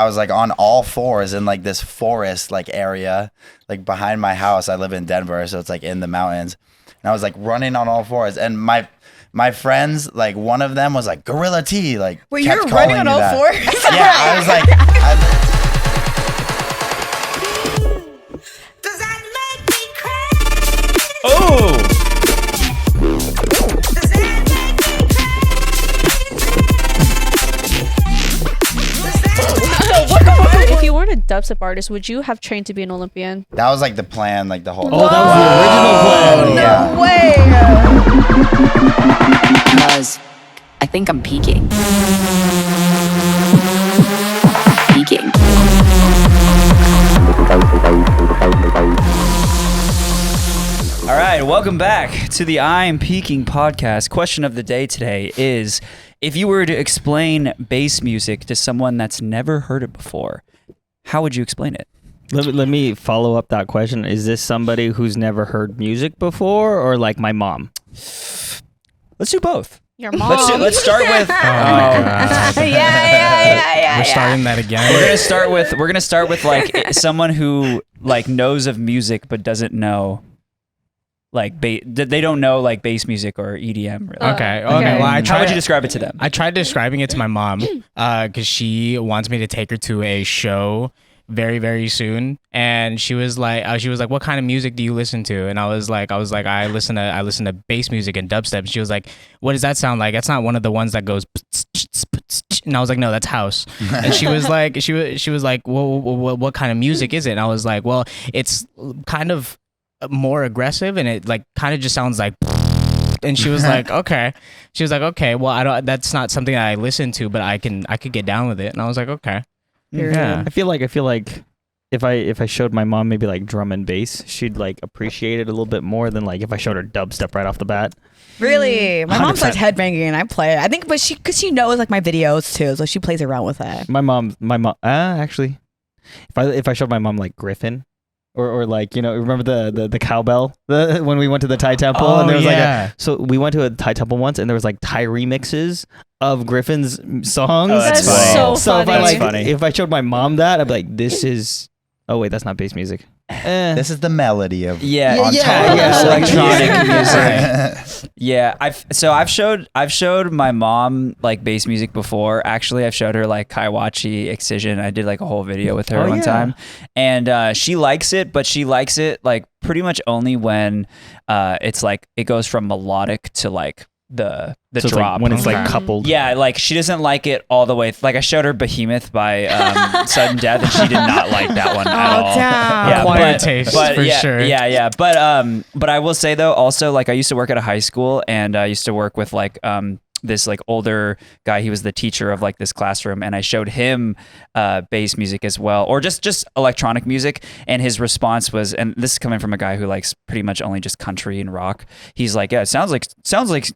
I was like on all fours in like this forest like area, like behind my house. I live in Denver, so it's like in the mountains. And I was like running on all fours, and my friends, like one of them was like Gorilla T, like wait, kept you're calling running on me all that. fours? Yeah, I was like. Does that make me crazy? Oh! Does that make me crazy? If you weren't a dubstep artist, would you have trained to be an Olympian? That was like the plan, like the whole. Oh, that was the original plan. No way. Because I think I'm peaking. Peaking. All right, welcome back to the I'm Peaking podcast. Question of the day today is, if you were to explain bass music to someone that's never heard it before, how would you explain it? Let me follow up that question. Is this somebody who's never heard music before, or like my mom? Let's do both. Your mom. Let's start with. Oh my god. Yeah. We're starting that again. We're gonna start with like someone who like knows of music but doesn't know like they don't know like bass music or EDM. Really. Okay. Well, How would you describe it to them? I tried describing it to my mom because she wants me to take her to a show very, very soon, and she was like, "What kind of music do you listen to?" And I was like, I listen to bass music and dubstep. And she was like, "What does that sound like? That's not one of the ones that goes." And I was like, "No, that's house." And she was like, "Well, what kind of music is it?" And I was like, "Well, it's kind of more aggressive, and it like kind of just sounds like." And she was like, "Okay." She was like, "Okay, well, I don't. That's not something that I listen to, but I could get down with it." And I was like, "Okay." Yeah. I feel like if I showed my mom maybe like drum and bass, she'd like appreciate it a little bit more than like if I showed her dubstep right off the bat. Really? My mom's 100%. like headbanging and I play it. I think, but because she knows like my videos too, so she plays around with it. My mom, actually, if I showed my mom like Griffin, or like, you know, remember the cowbell when we went to the Thai temple, and there was so we went to a Thai temple once, and there was like Thai remixes of Griffin's songs. Oh, that's funny. So funny. if I showed my mom that, I'd be like, this is. Oh wait, that's not bass music. This is the melody of on yeah, top of yeah, this electronic music. Yeah, I've showed my mom like bass music before. Actually, I've showed her like Kaiwachi Excision. I did like a whole video with her one time, and she likes it, but she likes it like pretty much only when it's like it goes from melodic to like the so drop like when it's like coupled. Yeah, like she doesn't like it all the way. Like I showed her Behemoth by Sudden Death, and she did not like that one at all. Damn. Yeah, Acquired taste, for yeah, sure. Yeah. But I will say though, also like I used to work at a high school, and I used to work with like this like older guy. He was the teacher of like this classroom, and I showed him bass music as well, or just electronic music, and his response was, and this is coming from a guy who likes pretty much only just country and rock, he's like, yeah, it sounds like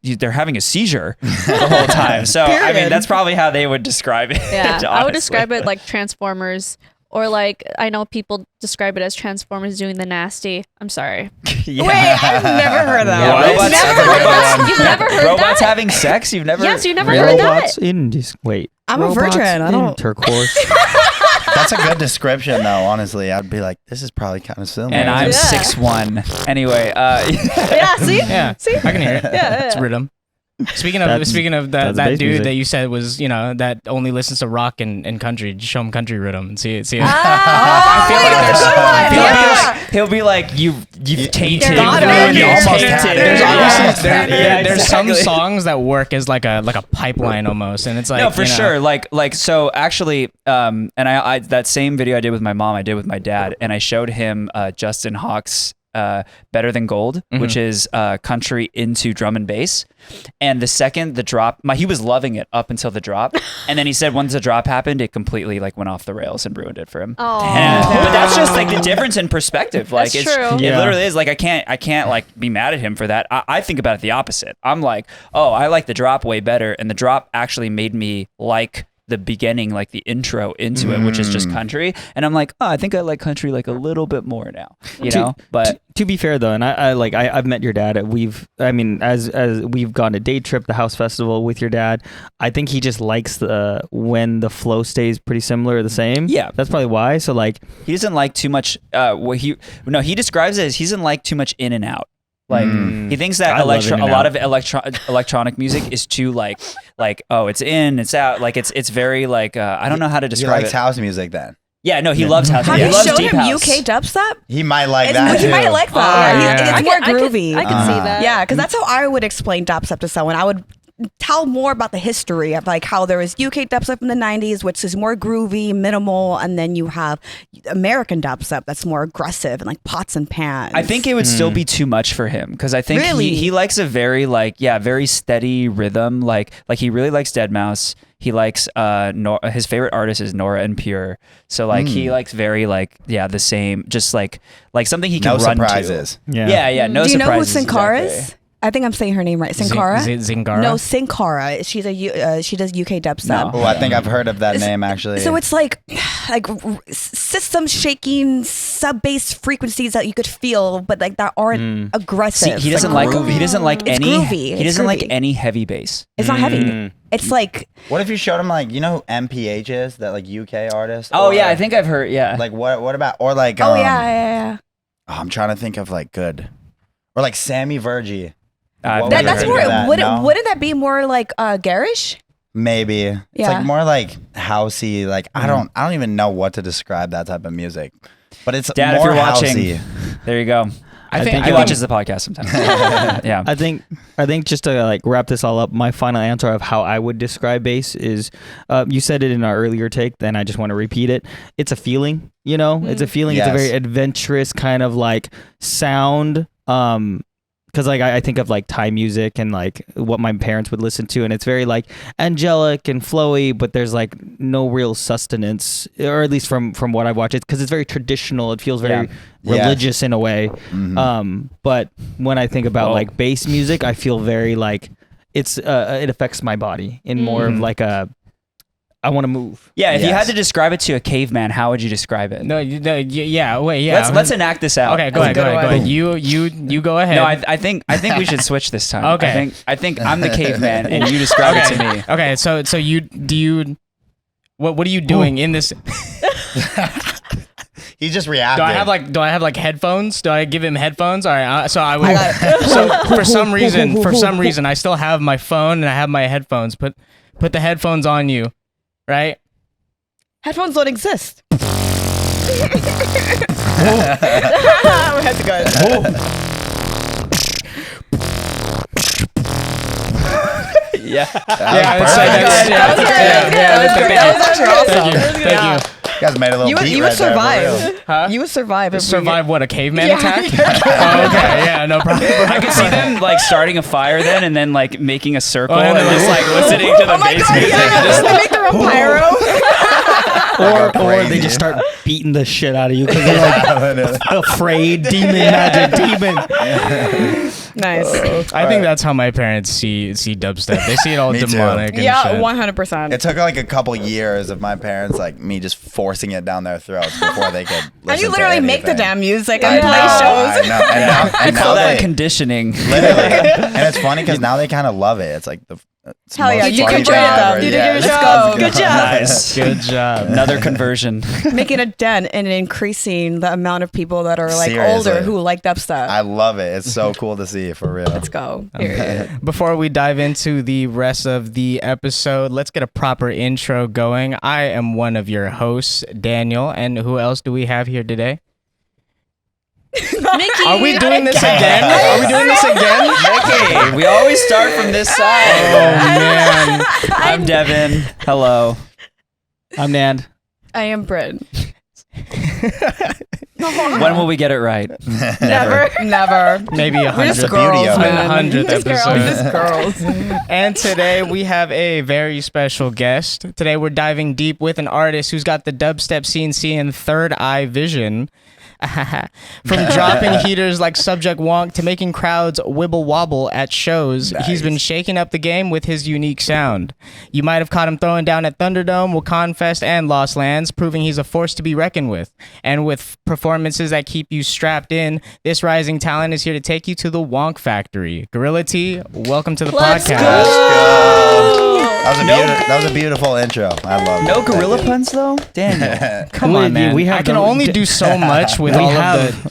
they're having a seizure the whole time. So I mean, that's probably how they would describe it. Yeah, I would honestly. describe it like Transformers, or like I know people describe it as Transformers doing the nasty. I'm sorry. Yeah. Wait, I've never heard that. Yeah, one. robots, Never heard robots, that. You've never heard robots that? having sex? You've never? Yes, you never heard Robots that. in wait. I'm a robots virgin. I in don't- turquoise. That's a good description, though. Honestly, I'd be like, this is probably kind of similar. And I'm Yeah. 6'1". Anyway, Yeah, see? Yeah, See? I can hear it. Yeah. It's rhythm. Speaking of That's that bass dude music. that you said was, you know, that only listens to rock and country, just show him country rhythm and see it. Ah, I feel wait, like that's there's- a good one. I feel like Yeah. he'll be like, you've tainted. got ruined, it. you Almost tainted. had it. There's Yeah. obviously there's some exactly. songs that work as like a pipeline almost, and it's like No, for you know, sure. Like so actually, and I that same video I did with my mom, I did with my dad, and I showed him Justin Hawk's Better Than Gold, which is country into drum and bass. And the second the drop, he was loving it up until the drop, and then he said once the drop happened, it completely like went off the rails and ruined it for him. Oh, But that's just like the difference in perspective. Like That's it's true. it Yeah. literally is like I can't like be mad at him for that. I think about it the opposite. I'm like, oh, I like the drop way better, and the drop actually made me like the beginning, like the intro into it, which is just country. And I'm like, oh, I think I like country like a little bit more now, you know. But to be fair though, and I've met your dad. As we've gone to Day Trip, the house festival with your dad. I think he just likes when the flow stays pretty similar or the same. Yeah, that's probably why. So like, he doesn't like too much. He describes it as he doesn't like too much in and out. Like he thinks that a lot of electronic music is too like oh, it's in, it's out. Like it's very like I don't know how to describe it. He likes house music then. Yeah, no, he loves house. Have He you loves showed deep him house. UK dubstep? He might like that. He too. might like that. yeah. It's more groovy. I can see that. Yeah, because that's how I would explain dubstep to someone. I would tell more about the history of like how there was UK dubstep in the 90s, which is more groovy, minimal, and then you have American dubstep that's more aggressive and like pots and pans. I think it would still be too much for him because I think Really? he likes a very very steady rhythm. Like he really likes Deadmau5. He likes his favorite artist is Nora and Pure. So like he likes very the same, just like something he can No run surprises. to. Yeah. No surprises. Do you know who Sin Cara exactly. is? I think I'm saying her name right. Sin Cara? Zingara? No, Sin Cara. She does UK dubstep. Oh, I think I've heard of that name actually. So it's like system shaking sub bass frequencies that you could feel, but like that aren't aggressive. See, he doesn't like any groovy. he It's doesn't like groovy. any heavy bass. It's not heavy. It's like what if you showed him like, you know who MPH is, that like UK artist? Oh Or, yeah, I think I've heard. Yeah, Like what about, or like yeah. oh, I'm trying to think of like good, or like Sammy Virgie. I've What never would That's you heard think more. of that? Wouldn't No? wouldn't that be more like garish? Maybe it's Yeah. like more like housey. Like I don't even know what to describe that type of music, but it's Dad, more if you're watching, housey. there you go. I think He watches the podcast sometimes. Yeah. I think just to like wrap this all up, my final answer of how I would describe bass is, you said it in our earlier take, then I just want to repeat it. It's a feeling, you know, it's a feeling. Yes. It's a very adventurous kind of like sound. Because like I think of like Thai music and like what my parents would listen to, and it's very like angelic and flowy, but there's like no real sustenance, or at least from what I've watched, because it's very traditional. It feels very religious in a way. But when I think about like bass music, I feel very like it affects my body in more of like I want to move. Yeah, if you Yes. had to describe it to a caveman, how would you describe it? Let's enact this out. Okay, go ahead. You go ahead. No, I think we should switch this time. Okay. I think I'm the caveman and you describe it to me. Okay, so what are you doing in this? He just reacted. Do I have like headphones? Do I give him headphones? All right, so I would. So for some reason, I still have my phone and I have my headphones. Put the headphones on you, right? Headphones don't exist. We have to go. Yeah. Thank you. You guys made a little You beat would right there, for survive. real. Huh? You would survive. if we Survive what, a caveman attack? Oh, okay, yeah, no problem. I could see them like starting a fire then and then like making a circle and and then just like- like listening to the bass music. Just They make their own pyro. Or they just start beating the shit out of you because they're like afraid, demon magic, demon. Nice. I think that's how my parents see dubstep. They see it all Me too. demonic and Yeah, shit. 100%. It took like a couple years of my parents like me just forcing it down their throats before they could listen And you to literally make the anything. damn music I and play know, shows. I know. And call now that they, conditioning. literally. And it's funny because now they kind of love it. It's like the it's Hell yeah, most you fun converted thing them. ever. You did Yeah, your let's job. go. Good job. Nice. Good job. Another conversion. Making a dent and increasing the amount of people that are like Seriously. older who like dubstep. I love it. It's so cool to see, for real. Let's go. Period. Before we dive into the rest of the episode, let's get a proper intro going. I am one of your hosts, Daniel, and who else do we have here today? Mickey. Are we doing this again? Are we doing this again? Mickey, we always start from this Oh side. man. I'm Devin. Hello. I'm Nan. I am Bryn. When will we get it right? Never. Maybe We're just girls, man. 100th episode. Girls. And today we have a very special guest. Today we're diving deep with an artist who's got the dubstep scene seeing third eye vision. From dropping heaters like Subject Wonk to making crowds wibble wobble at shows, he's been shaking up the game with his unique sound. You might have caught him throwing down at Thunderdome, Wakan Fest, and Lost Lands, proving he's a force to be reckoned with. And with performances that keep you strapped in, this rising talent is here to take you to the Wonk Factory. Gorilla T, welcome to the podcast. That was a beautiful intro. I love it. No gorilla puns though? Daniel. Come on, man. I can only do so much with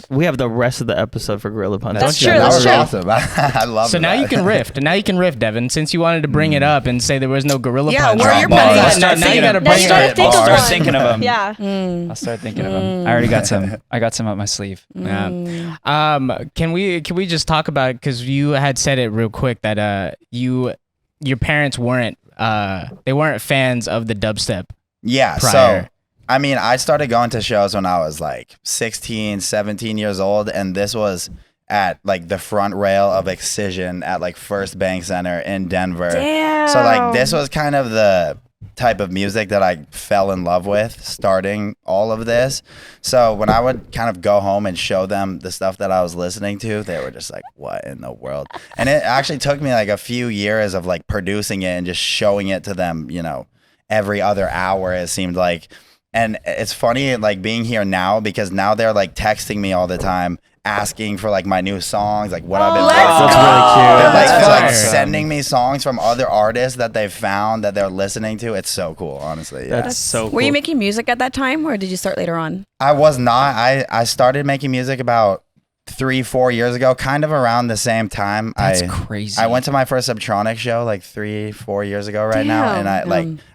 we have the rest of the episode for Gorilla Puns. That's don't you? true. That That's was true. awesome. I love it. So now you can riff. Now you can riff, Devin. Since you wanted to bring it up and say there was no gorilla Yeah, punch. where are your Bars. puns? Now you got to Now bring you gotta it. think of I'll one. start thinking of them. Yeah. I'll start thinking of them. I already got some. I got some up my sleeve. Yeah. Can we just talk about, because you had said it real quick that your parents weren't fans of the dubstep. Yeah, prior. so I mean, I started going to shows when I was like 16, 17 years old, and this was at like the front rail of Excision at like First Bank Center in Denver. Damn. So like this was kind of the type of music that I fell in love with starting all of this. So when I would kind of go home and show them the stuff that I was listening to, they were just like, what in the world? And it actually took me like a few years of like producing it and just showing it to them, you know, every other hour, it seemed like. And it's funny like being here now, because now they're like texting me all the time asking for like my new songs, like what I've been let's listening to. go. They're like, That's like awesome. sending me songs from other artists that they've found that they're listening to. It's so cool, honestly. Yeah. That's so cool. Were you making music at that time, or did you start later on? I was not. I started making music about 3-4 years ago, kind of around the same time. That's crazy. I went to my first Subtronic show like 3-4 years ago right now, and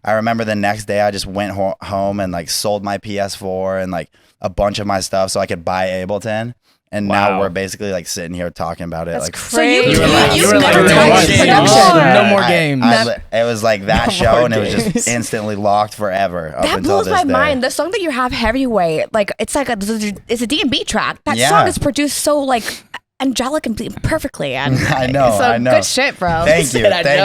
I remember the next day I just went home and like sold my PS4 and like a bunch of my stuff so I could buy Ableton. And now we're basically like sitting here talking about it. That's like crazy. You were like, You've no never more touched games. production. No more games. It was like that show, and it was just instantly locked forever. Up That until blows this my day. mind. The song that you have, Heavyweight, like it's like it's a D&B track. That Yeah. song is produced so like angelic and perfectly. And I know. So I know. good shit, bro. Thank you. Thank you.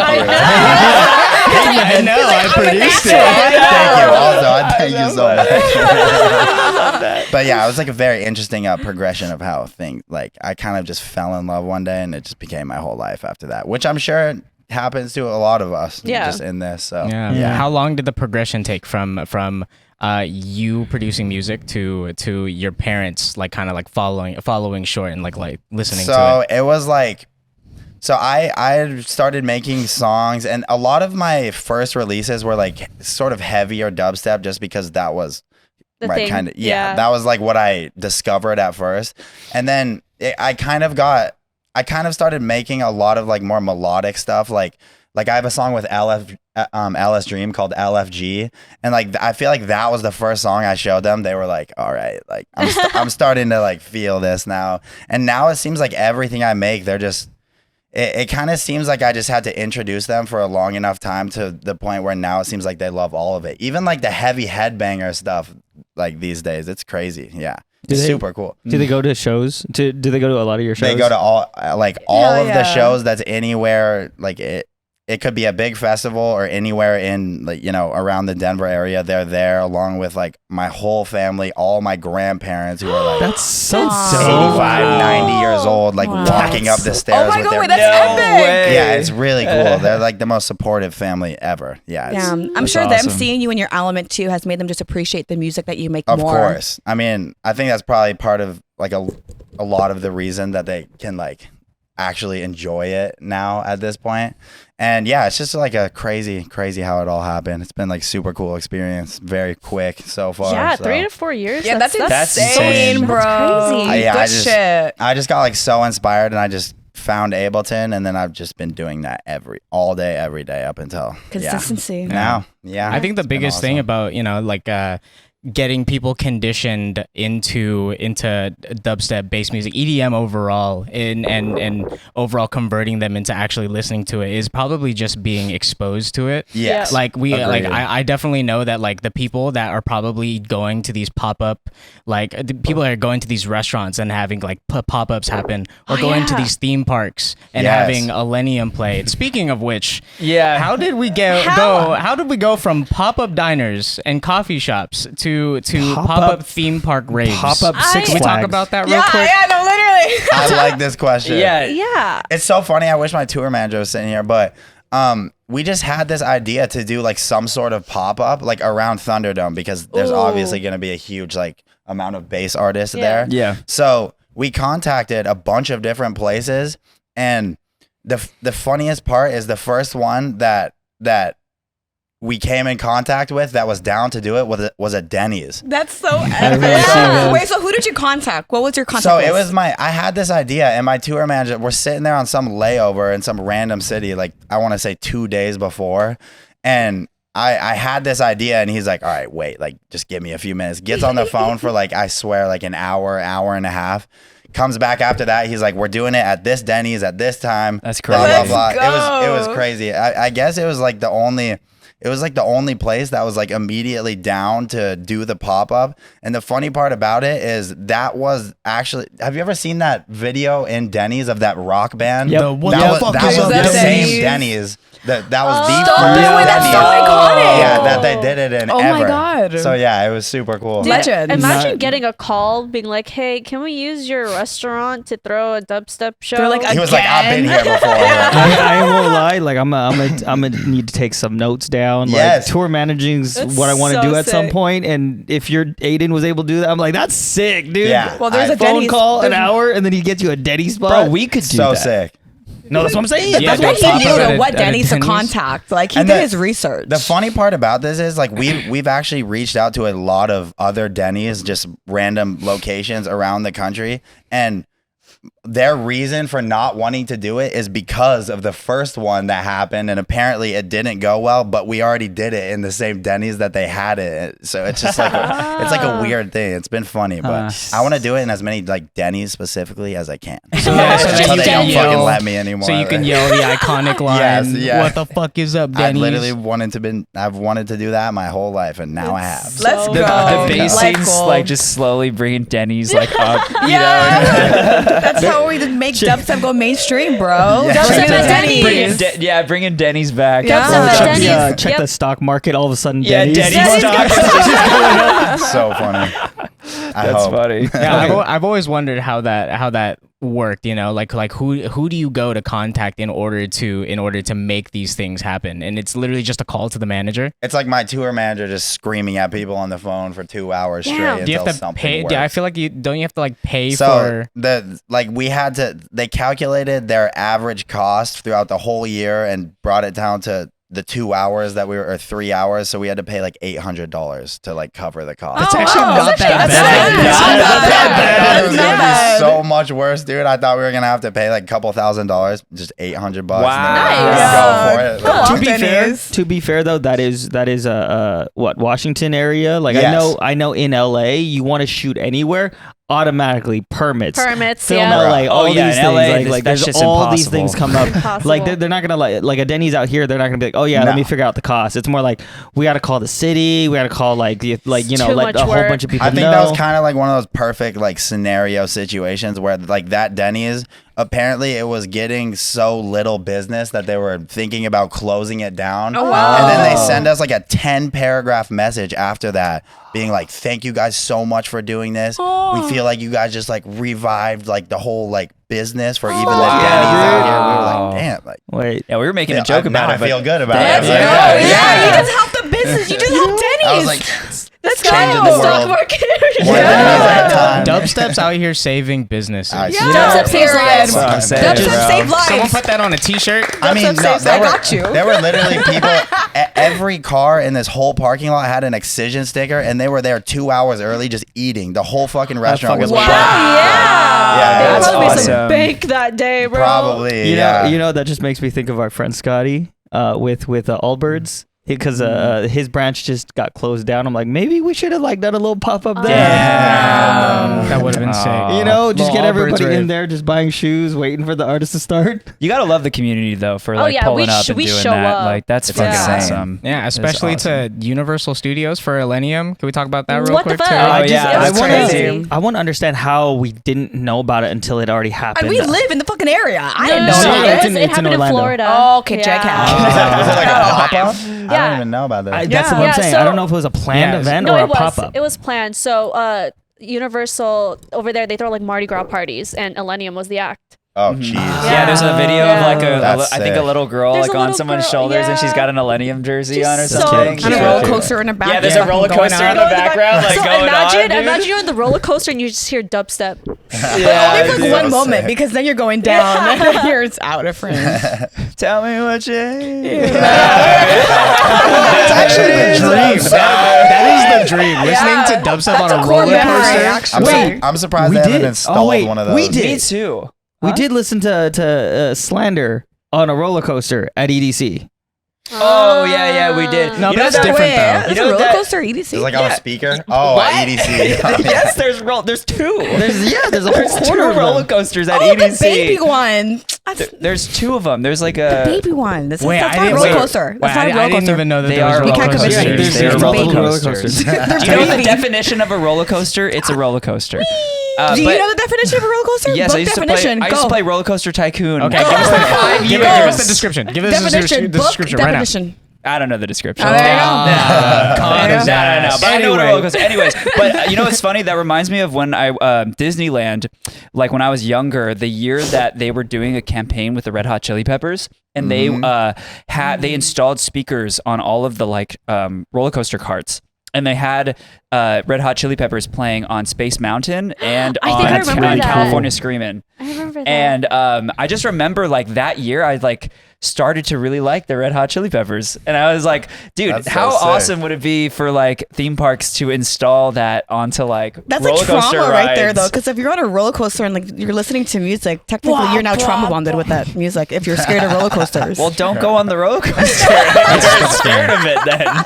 I know. I produced it. Thank you. Also, I thank you so much. But yeah, it was like a very interesting progression of how things, like I kind of just fell in love one day and it just became my whole life after that, which I'm sure happens to a lot of us just in this. So Yeah. How long did the progression take from you producing music to your parents like kind of like following short and like listening to it? So it was like, so I started making songs, and a lot of my first releases were like sort of heavier dubstep, just because that was The right thing. kind of Yeah. that was like what I discovered at first, and then I kind of started making a lot of like more melodic stuff, like I have a song with LS Dream called LFG, and like I feel like that was the first song I showed them. They were like, all right, like I'm starting to like feel this now. And now it seems like everything I make, they're just it kind of seems like I just had to introduce them for a long enough time to the point where now it seems like they love all of it. Even like the heavy headbanger stuff, like these days, it's crazy. Yeah. It's super cool. Do they go to shows? Do they go to a lot of your shows? They go to all Hell of the yeah. shows that's anywhere, like it could be a big festival or anywhere in like, you know, around the Denver area. They're there along with like my whole family, all my grandparents who are like That's so dope. 85, 90 years old, like Wow. walking up the Oh stairs my with god, their wait, that's epic. Yeah, it's really cool. They're like the most supportive family ever. Yeah, it's, Yeah, I'm That's sure awesome. them seeing you in your element too has made them just appreciate the music that you make of more. course. I mean, I think that's probably part of like a lot of the reason that they can like actually enjoy it now at this point. And yeah, it's just like a crazy how it all happened. It's been like super cool experience, very quick so far. Yeah, so. 3 to 4 years. Yeah, that's insane, insane, bro. That's crazy. Yeah, Good shit. I just got like so inspired, and I just found Ableton, and then I've just been doing that all day, every day up until Consistency. now. Yeah, I think the it's been biggest thing awesome. about, you know, like getting people conditioned into dubstep bass music, EDM overall, and overall converting them into actually listening to it is probably just being exposed to it. Yes. Like Agreed. I definitely know that like the people that are probably going to these pop-up, like the people that are going to these restaurants and having like pop-ups happen, or going to these theme parks and Yes. having Illenium played. Speaking of which, Yeah. how did we go from pop-up diners and coffee shops to pop-up theme park raves? Pop-up Six Can we talk Flags. about that real quick? no, literally. I like this question. Yeah. Yeah. It's so funny. I wish my tour manager was sitting here, but we just had this idea to do like some sort of pop-up like around Thunderdome, because there's obviously going to be a huge like amount of bass artists there. Yeah. So we contacted a bunch of different places, and the funniest part is the first one that we came in contact with that was down to do it was a Denny's. That's so remember epic. seeing those. Wait, so who did you contact? What was your contact? So it list? was I had this idea, and my tour manager, we're sitting there on some layover in some random city, like I want to say 2 days before. And I had this idea, and he's like, all right, wait, like just give me a few minutes. Gets on the phone for like, I swear, like an hour and a half. Comes back after that. He's like, we're doing it at this Denny's at this time. That's Blah, crazy. blah, blah. Let's It was go. crazy. I guess it was like the only place that was like immediately down to do the pop-up. And the funny part about it is that was actually, have you ever seen that video in Denny's of that rock band? Yep. The what That the fuck was is the up, same Denny's? Denny's. That was the Stop first doing that. Denny's. So iconic. Yeah, that they did it in Oh my ever. God. So yeah, it was super cool. Dude, Legend. Imagine Not- getting a call being like, "Hey, can we use your restaurant to throw a dubstep show?" They're like, He was like, I've been here before. I won't lie. Like I'm gonna need to take some notes down. Yes. Like tour managing's That's what I want to so do at some sick. point. And if your Aiden was able to do that, I'm like, that's sick, dude. Yeah. well, there's a Phone Denny's call an there's- hour, and then he gets you a Denny's spot. Bro, we could do So that. sick. No, that's what I'm saying. Yeah, That's dude, what He pop knew up at to a- what at a Denny's to Denny's. contact. Like he And did the- his research. The funny part about this is like we've actually reached out to a lot of other Denny's, just random locations around the country, and their reason for not wanting to do it is because of the first one that happened, and apparently it didn't go well, but we already did it in the same Denny's that they had it. So it's just like it's like a weird thing. It's been funny, but I want to do it in as many like Denny's specifically as I can. So that Until you they can don't fucking yell. let me anymore. So you can yell the iconic line. Yes, yeah. What the fuck is up, I've Denny's? literally I've wanted to do that my whole life, and now I have. Let's So go. The bass Life scene's goal. like just slowly bringing Denny's like up. You know? Yeah, that's how we make dubstep go mainstream, bro. Yeah. Dubstep Bring at Denny's. Bringing Denny's back. Yeah. Dubstep at check Denny's. check Yep. the stock market. All of a sudden, Yeah, Denny's. Denny's stock is just So funny. That's funny. Yeah, I've always wondered how that worked. You know, like who do you go to contact in order to make these things happen? And it's literally just a call to the manager. It's like my tour manager just screaming at people on the phone for 2 hours straight Damn. Do you until have to something pay? works. I feel like don't you have to like pay So for? they calculated their average cost throughout the whole year and brought it down to the 2 hours that or 3 hours. So we had to pay like $800 to like cover the cost. That's actually wow. not that That's bad. not bad. It was That's not gonna bad. be so much worse, dude. I thought we were gonna have to pay like a couple $1,000s, just $800. Wow. And then we were gonna go for it. Come on, To be fair though, that is what Washington area. Like Yes. I know in LA, you want to shoot anywhere, automatically permits. Permits, Film yeah. LA, all Oh, yeah, these in things. LA, like that's there's just all these things come up. Impossible. Like they're not gonna like a Denny's out here. They're not gonna be like, oh yeah, let No. me figure out the cost. It's more like we got to call the city. We got to call like you know too like much a whole work. bunch of people. I think know. that was kind of like one of those perfect like scenario situations where like that Denny's, apparently it was getting so little business that they were thinking about closing it down. Oh, wow. And then they send us like a 10-paragraph message after that being like, thank you guys so much for doing this. We feel like you guys just like revived like the whole like business for even the Denny's out here. We were like, damn, like Wait. Yeah, we were making a joke now about I it. but feel good about Let's it. go. Like, Yeah, you just helped the business. You just helped Denny's. I was like, let's changing go. the world. market. One Denny's at a time. Dubstep's out here saving businesses. I Yeah. see. Dubstep saves lives. That's what I'm saying, Dubstep bro. save lives. Someone put that on a T-shirt. I mean, Dubstep saves- there I were, got you. There were literally people. Every car in this whole parking lot had an excision sticker, and they were there 2 hours early, just eating. The whole fucking restaurant was fucking packed. Yeah. Yeah, There that's probably awesome. some bank that day, bro. Probably. You yeah. know that just makes me think of our friend Scotty with Allbirds. because his branch just got closed down. I'm like, maybe we should have like done a little pop up there. That would have been sick. You know, just get Little Allbirds everybody in rave. there, just buying shoes, waiting for the artist to start. You gotta love the community though for Oh, like yeah, pulling we up sh- and we doing show that. up. Like that's It's fucking insane. awesome. Yeah, especially to Universal Studios for Illenium. Can we talk about that real What the quick fuck? too? Oh, yeah, I that's want crazy. to understand how we didn't know about it until it already happened. And we live in the fucking area. I No, didn't no, know no, about no, it. it's in it happened in Orlando. Florida. Oh, okay, check out. Was it like a pop-up? I Yeah. don't even know about that. That's what Yeah, I'm saying. so- I don't know if it was a planned event No, or it a was. pop up. It was planned. So, Universal over there, they throw like Mardi Gras parties, and Illenium was the act. Oh, jeez. Yeah, there's a video Yeah. of like That's I think a sick. little girl There's like a on little someone's girl, shoulders and she's yeah. got an Illenium jersey She's on or so something. cute. And a Yeah. roller coaster in the back. Yeah, there's a roller coaster in the background like So going imagine, on. dude. imagine you're on the roller coaster and you just hear dubstep. Yeah, Only for dude. like one so moment sick. because then you're going down and then you're it's out of frame. Tell me what you. That's actually the dream. That is the dream. Listening to dubstep on a roller coaster. I'm surprised we they haven't did. installed Oh, wait, one of those. we did. Me too. We did listen to Slander on a roller coaster at EDC. Oh yeah, we did. No, You but know that's that- different though. There's You know a roller that- coaster EDC. It's like on a speaker. Oh, at EDC. Yes, there's two. There's a whole There's two corner of them. roller coasters at oh, EDC. the baby one. That's There's two of them. There's like the a baby one. That's Wait, not I a didn't- roller wait, coaster. That's not a I roller didn't coaster. even know that They there was are roller can't coasters. commit to There's They're multiple roller roller coasters. coasters. Do you know the baby. definition of a roller coaster? It's a roller coaster. Do you but- know the definition of a roller coaster? Yes, Book I used definition. to play Roller Coaster Tycoon. Okay, Go. give us the, 5 give years. us the description. Give us Definition. the Book description right now. definition. I don't know the description. Oh, there you go. No, but I know what a Anyway. roller coaster. Anyways, but you know what's funny? That reminds me of when I Disneyland, like when I was younger, the year that they were doing a campaign with the Red Hot Chili Peppers, and they they installed speakers on all of the like roller coaster carts. And they had Red Hot Chili Peppers playing on Space Mountain and I think I on remember that. California Screamin'. I remember that. And I just remember like that year I like started to really like the Red Hot Chili Peppers. And I was like, dude, That's so how sick. awesome would it be for like theme parks to install that onto like That's roller like trauma coaster right there, rides? though. Because if you're on a roller coaster and like you're listening to music, technically you're now trauma bonded with that music. If you're scared of roller coasters. Well, don't go on the roller coaster. You're scared of it then.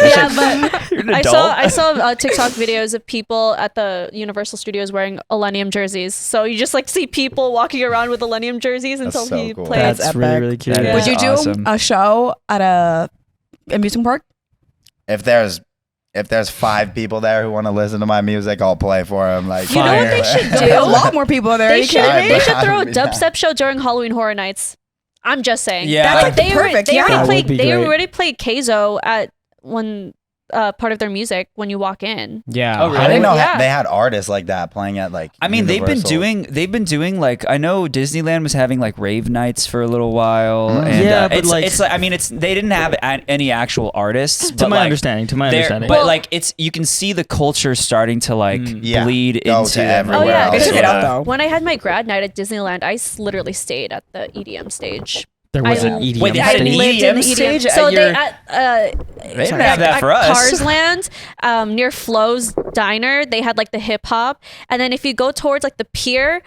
yeah, but You're an I adult. saw TikTok videos of people at the Universal Studios wearing Illenium jerseys. So you just like see people walking around with Illenium jerseys until so he cool. plays. That's really, epic. really cute. That Would is you do awesome. a show at a amusement park? If there's 5 people there who want to listen to my music, I'll play for them. Like, You know what they should There'll be a do? lot more people there. Are They you should, kidding me? they should throw a Yeah. dubstep show during Halloween Horror Nights. I'm just saying. Yeah. That's like they perfect. They Yeah. That would be they great. already played Keizo at one part of their music when you walk in. Yeah. Oh, really? I didn't know Yeah. they had artists like that playing at like. I mean, they've been Universal. doing like I know Disneyland was having like rave nights for a little while, Mm. and Yeah, but it's like- it's like I mean they didn't have any actual artists. To but my like, understanding. but Well- like it's you can see the culture starting to like Yeah. bleed Go into to everywhere Oh, yeah. else. They took it Yeah. out though. When I had my grad night at Disneyland, I literally stayed at the EDM stage. There was I- an EDM Wait, they had an stage. lived in the EDM stage So at they your- They didn't have that for us. Cars Land, near Flo's Diner, they had like the hip hop, and then if you go towards like the pier,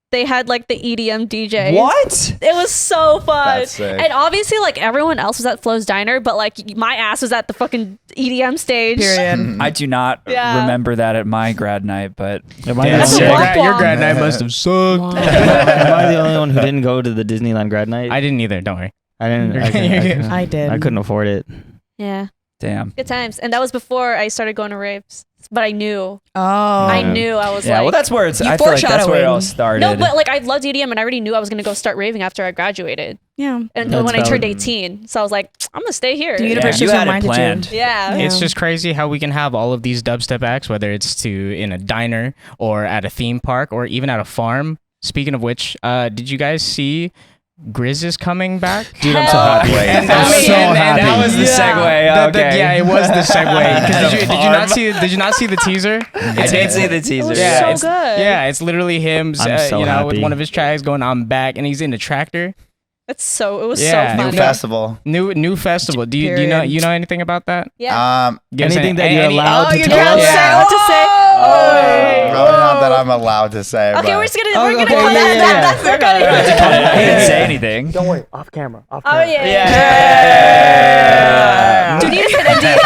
they had like the EDM DJ. What? It was so fun. That's sick. And obviously, like everyone else was at Flo's Diner, but like my ass was at the fucking EDM stage. Period. I do not Yeah. remember that at my grad night, but Am I, Yeah, the That's only a one- womp your womp. grad night must have sucked. am I the only one who didn't go to the Disneyland grad night? I didn't either. Don't worry. I didn't. I did. I couldn't afford it. Yeah, damn. good times. And that was before I started going to raves. But I knew, Oh. I knew I was Yeah, like, well, that's where it's. You I feel like that's where it all foreshadowing. started. no, but like I loved EDM, and I already knew I was gonna go start raving after I graduated. Yeah. And That's when I turned valid. 18, so I was like, I'm gonna stay here. The Yeah, universe you just had it reminded planned. you. Yeah. Yeah. It's just crazy how we can have all of these dubstep acts, whether it's in a diner or at a theme park or even at a farm. Speaking of which, did you guys see GRIZ is coming back? Dude, I'm so Hell happy. Wait. I'm so happy. That was the segue. Okay. Yeah, it was the segue. 'Cause At a Did you not see the teaser? I did see the teaser. was Yeah, so it's, good. Yeah, it's literally him, I'm so with happy. one of his tracks going, "I'm back," and he's in the tractor. It was Yeah. so New fun. festival. New festival. Do you know anything about that? Yeah. Give us Anything that any- you're any- allowed Oh, to you tell can't us? say what to say. Probably not that I'm I'm allowed to say. Okay, but we're just gonna cut yeah. that. We're cutting it. I didn't say anything. Don't worry, off camera. Oh yeah. Yeah. Do you need to sign NDA?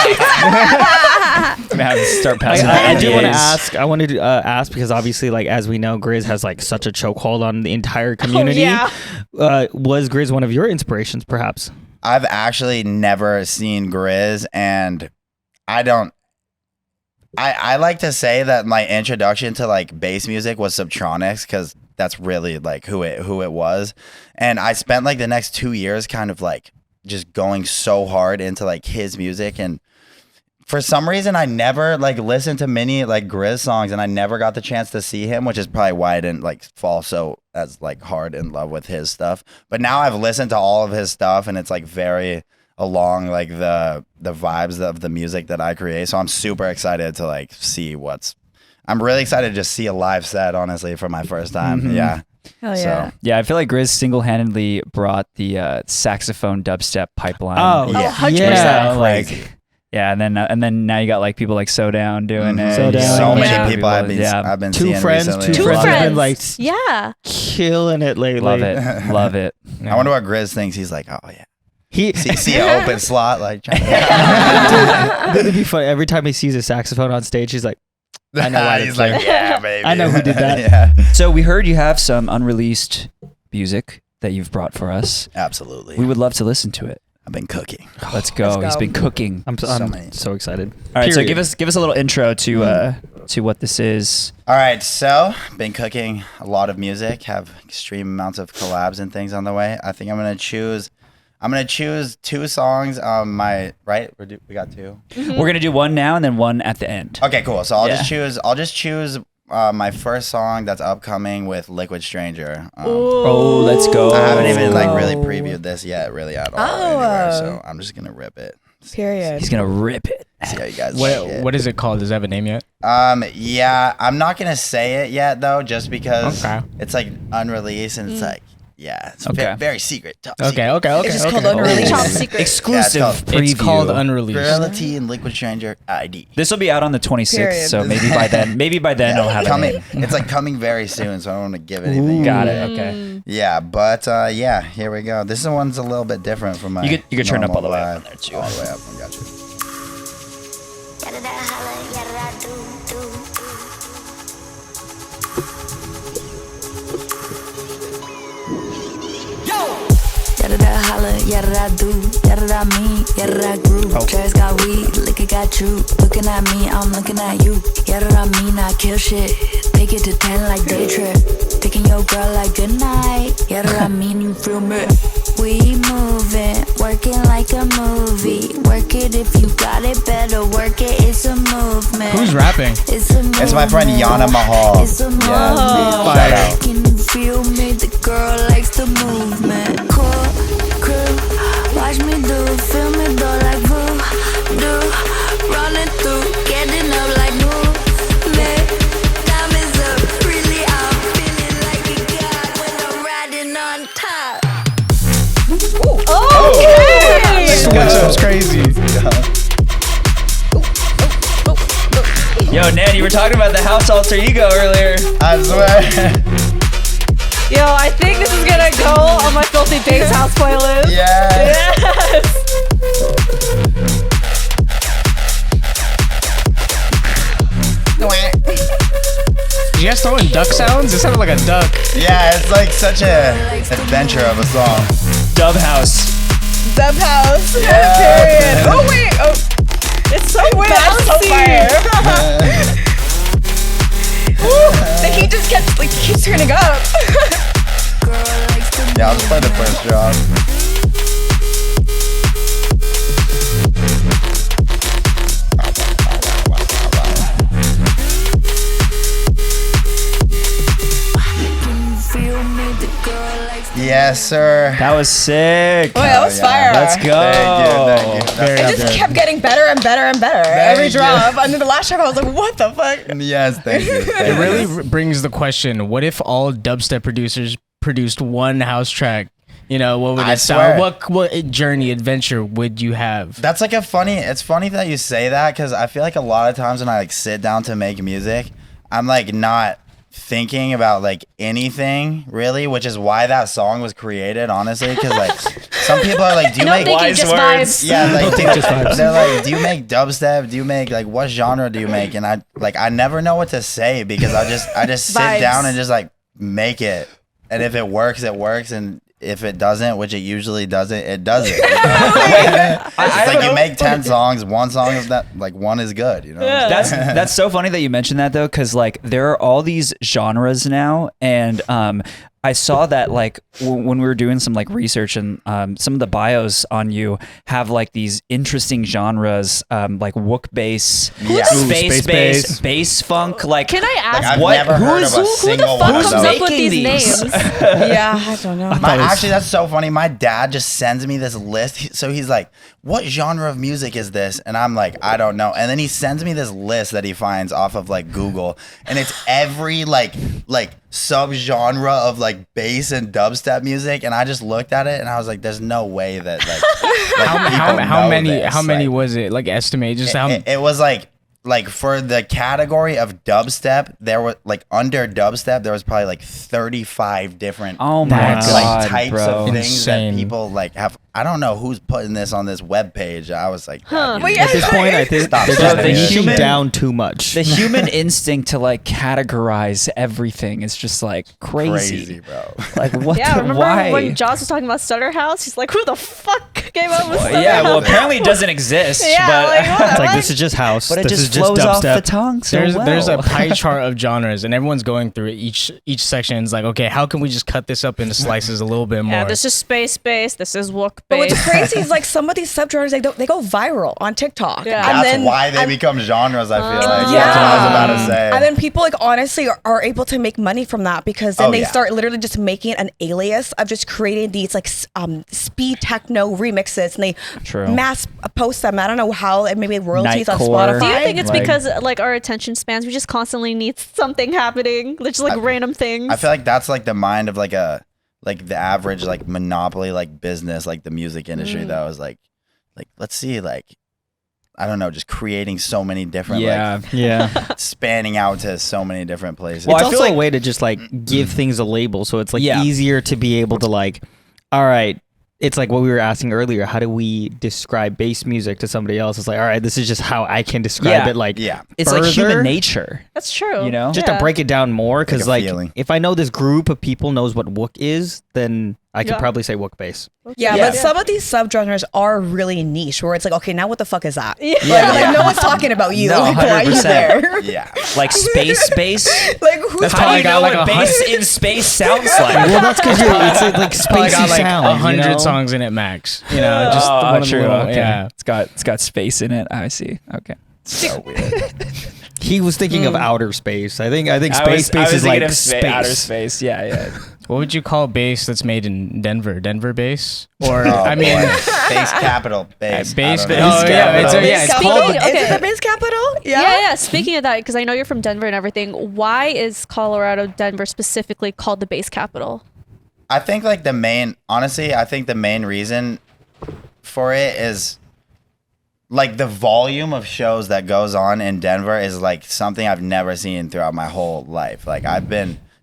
I'm gonna have to start passing. I do want to NDAs. ask. I wanted to ask because obviously, like as we know, GRIZ has like such a chokehold on the entire community. yeah. Was GRIZ one of your inspirations, perhaps? I've actually never seen GRIZ, and I don't. I like to say that my introduction to like bass music was Subtronics because that's really like who it was, and I spent like the next 2 years kind of like just going so hard into like his music, and for some reason I never like listened to many like GRIZ songs, and I never got the chance to see him, which is probably why I didn't like fall so as like hard in love with his stuff. But now I've listened to all of his stuff, and it's like very along like the vibes of the music that I create. So I'm super excited to like see I'm really excited to just see a live set, honestly, for my first time. Mhm. Yeah. Hell yeah. So, Yeah, I feel like GRIZ single-handedly brought the saxophone dubstep pipeline. Oh, yeah. 100%. Yeah, Crazy. like yeah, and then now you got like people like So Down doing Mhm. it. So Down, So many yeah. people I've been Two seeing friends, recently. two Two friends have been friends. like Yeah. killing it lately. Love it, love it. I wonder what GRIZ thinks. He's like, oh yeah. He See an open slot, like trying to It'd be funny every time he sees a saxophone on stage. He's like, I know why He's it's like, there. yeah, baby. I know who did that. Yeah, So we heard you have some unreleased music that you've brought for us. absolutely. We would love to listen to it. I've been cooking. Let's go. Let's He's go. been cooking. I'm So so many. excited. All right, so Period. give us a little intro to what this is. All right, so been cooking a lot of music. Have extreme amounts of collabs and things on the way. I think I'm gonna choose 2 songs. We got 2. We're gonna do one now and then one at the end. Okay, cool. So I'll Yeah. just choose my first song that's upcoming with Liquid Stranger. Oh, let's go. I haven't even like really Oh. previewed this yet, really at all. Oh. Anywhere, so I'm just gonna rip it. Period. He's gonna rip it. See how you guys like it. What is it called? Does it have a name yet? Yeah, I'm not gonna say it yet though, just because Okay. it's like unreleased and it's like, yeah, it's Okay. very secret. Top Okay, secret. okay, okay. It's just okay. called Unreleased. Top secret. Exclusive Yeah, it's preview. It's called Unreleased. Reality and Liquid Stranger ID. This will be out on the 26th, Period. so maybe by then it'll have a coming. name. It's like coming very soon, so I don't want to give anything. Got it. Okay. Yeah, but yeah, here we go. This one's a little bit different from my. You could turn up all the way normal up on there, vibe. too. All the way up. I got you. Yada da holla, yada da do, yada da me, yada da groove. Trash got weed, liquor got you. Looking at me, I'm looking at you. Yada da me, not kill shit. Take it to 10 like day trip. Picking your girl like good night. Yada da mean you feel me. We moving, working like a movie. Work it if you got it, better work it. It's a movement. Who's rapping? It's a movement. It's my friend Yana Mahal. It's a movement. Yeah, shout out. Can you feel me? The girl likes the movement. Cool, crew, watch me do, feel me though like voodoo. Running through, getting up like movement. Diamonds up, really I'm feeling like a god when I'm riding on top. That was crazy. Yo, Nan, you were talking about the house alter ego earlier. I swear. Yo, I think this is gonna go on my Filthy Bass House playlist. Yes. Yes. Did you guys throw in duck sounds? It sounded like a duck. Yeah, it's like such a adventure of a song. Dub House. Dub House. Yeah. Period. Oh wait. Oh, it's so bouncy. The heat just keeps turning up. Yeah, I'll just play the first drop. Yes, sir. That was sick. Oh, that was yeah. fire. Let's go. Thank you. Very It just kept getting better and better and better every you. drop. And then the last track, I was like, what the fuck? Yes, thank you. It really brings the question: what if all dubstep producers produced one house track? You know, what would I it sound? swear. What journey, adventure would you have? That's like it's funny that you say that because I feel like a lot of times when I like sit down to make music, I'm like not thinking about like anything really, which is why that song was created, honestly, because like some people are like, do you No make thinking, just vibes. yeah, like they're like, do you make dubstep, do you make like what genre do you make? And I never know what to say because I just sit Vibes. down and just like make it, and if it works, it works, and if it doesn't, which it usually doesn't, it doesn't. You know? It's like you make 10 songs, one song of that, like one is good. You know. That's so funny that you mentioned that though, because like there are all these genres now, and I saw that like when we were doing some like research, and some of the bios on you have like these interesting genres, like wook bass, Yeah. space bass, bass funk. Like, Can I ask I've what- never heard of a who the single fuck one of comes those. up with Making these these. names? Yeah, I don't know. Actually, that's so funny. My dad just sends me this list. So he's like, what genre of music is this? And I'm like, I don't know. And then he sends me this list that he finds off of like Google. And it's every like subgenre of like bass and dubstep music. And I just looked at it and I was like, there's no way that How many like, was it? Like estimate just how it was like for the category of dubstep, there was like under dubstep, there was probably like 35 different oh my Wow. god, like types bro. of things Insane. that people like have. I don't know who's putting this on this web page. I was like, Wait, At this point, I think Stop they're saying just that. niching Human- down too much. The human instinct to like categorize everything is just like crazy. bro. Like what? Yeah, the, remember why? when Joss was talking about Stutter House? He's like, who the fuck came up with Stutter Yeah, well, House? apparently it doesn't exist. Yeah, but like, what? It's like this is just house. but it this just is flows off the dubstep. tongue so there's a well. pie chart of genres and everyone's going through it. Each section is like, okay, how can we just cut this up into slices a little bit more? Yeah, this is space bass. This is wook But what's bass. crazy is like some of these subgenres they go viral on TikTok. Yeah. And That's then, why they become genres. I feel like yeah. that's what I was about to say. And then people like honestly are able to make money from that because then Oh, they yeah. start literally just making an alias of just creating these like speed techno remixes and they True. mass post them. I don't know how, and maybe royalties on Nightcore. Spotify. Do you think it's Like- because like our attention spans, we just constantly need something happening, just like random things? I feel like that's like the mind of like the average like monopoly like business, like the music industry though, is like let's see, like I don't know, just creating so many different Yeah. Yeah. like spanning out to so many different places. Well, It's I feel also like- a way to just like give things a label, so it's like Yeah. easier to be able to like, all right. It's like what we were asking earlier. How do we describe bass music to somebody else? It's like, all right, this is just how I can describe Yeah. it. Like, Yeah. It's like human further, nature. That's true. You know? just Yeah. to break it down more, because Like a like feeling. if I know this group of people knows what wook is, then I could Yeah. probably say wook bass. Yeah, Yeah. but some of these subgenres are really niche where it's like, okay, now what the fuck is that? Yeah. Like no one's talking about you. No, Like, why are you 100%. there? Yeah. Like space bass. Like who's That's How do probably you got know like what a bass in space sounds like? Well, that's because it's like Probably spacey got like sound. 100 you know? songs in it max. You know, just oh, one of the true. little- Okay. yeah. It's got space in it. I see. Okay. So weird. He was thinking of outer space. I think I space space is like outer space. space. Yeah, yeah. What would you call bass that's made in Denver? Denver bass? Or Oh, I mean, boy. Bass capital bass. bass. I don't Oh know. yeah, it's capital. yeah, it's Speaking- called. okay. Is it the bass capital? Yeah. Speaking of that, because I know you're from Denver and everything, why is Colorado, Denver specifically called the bass capital? I think like the main, honestly, I think the main reason for it is like the volume of shows that goes on in Denver is like something I've never seen throughout my whole life. Like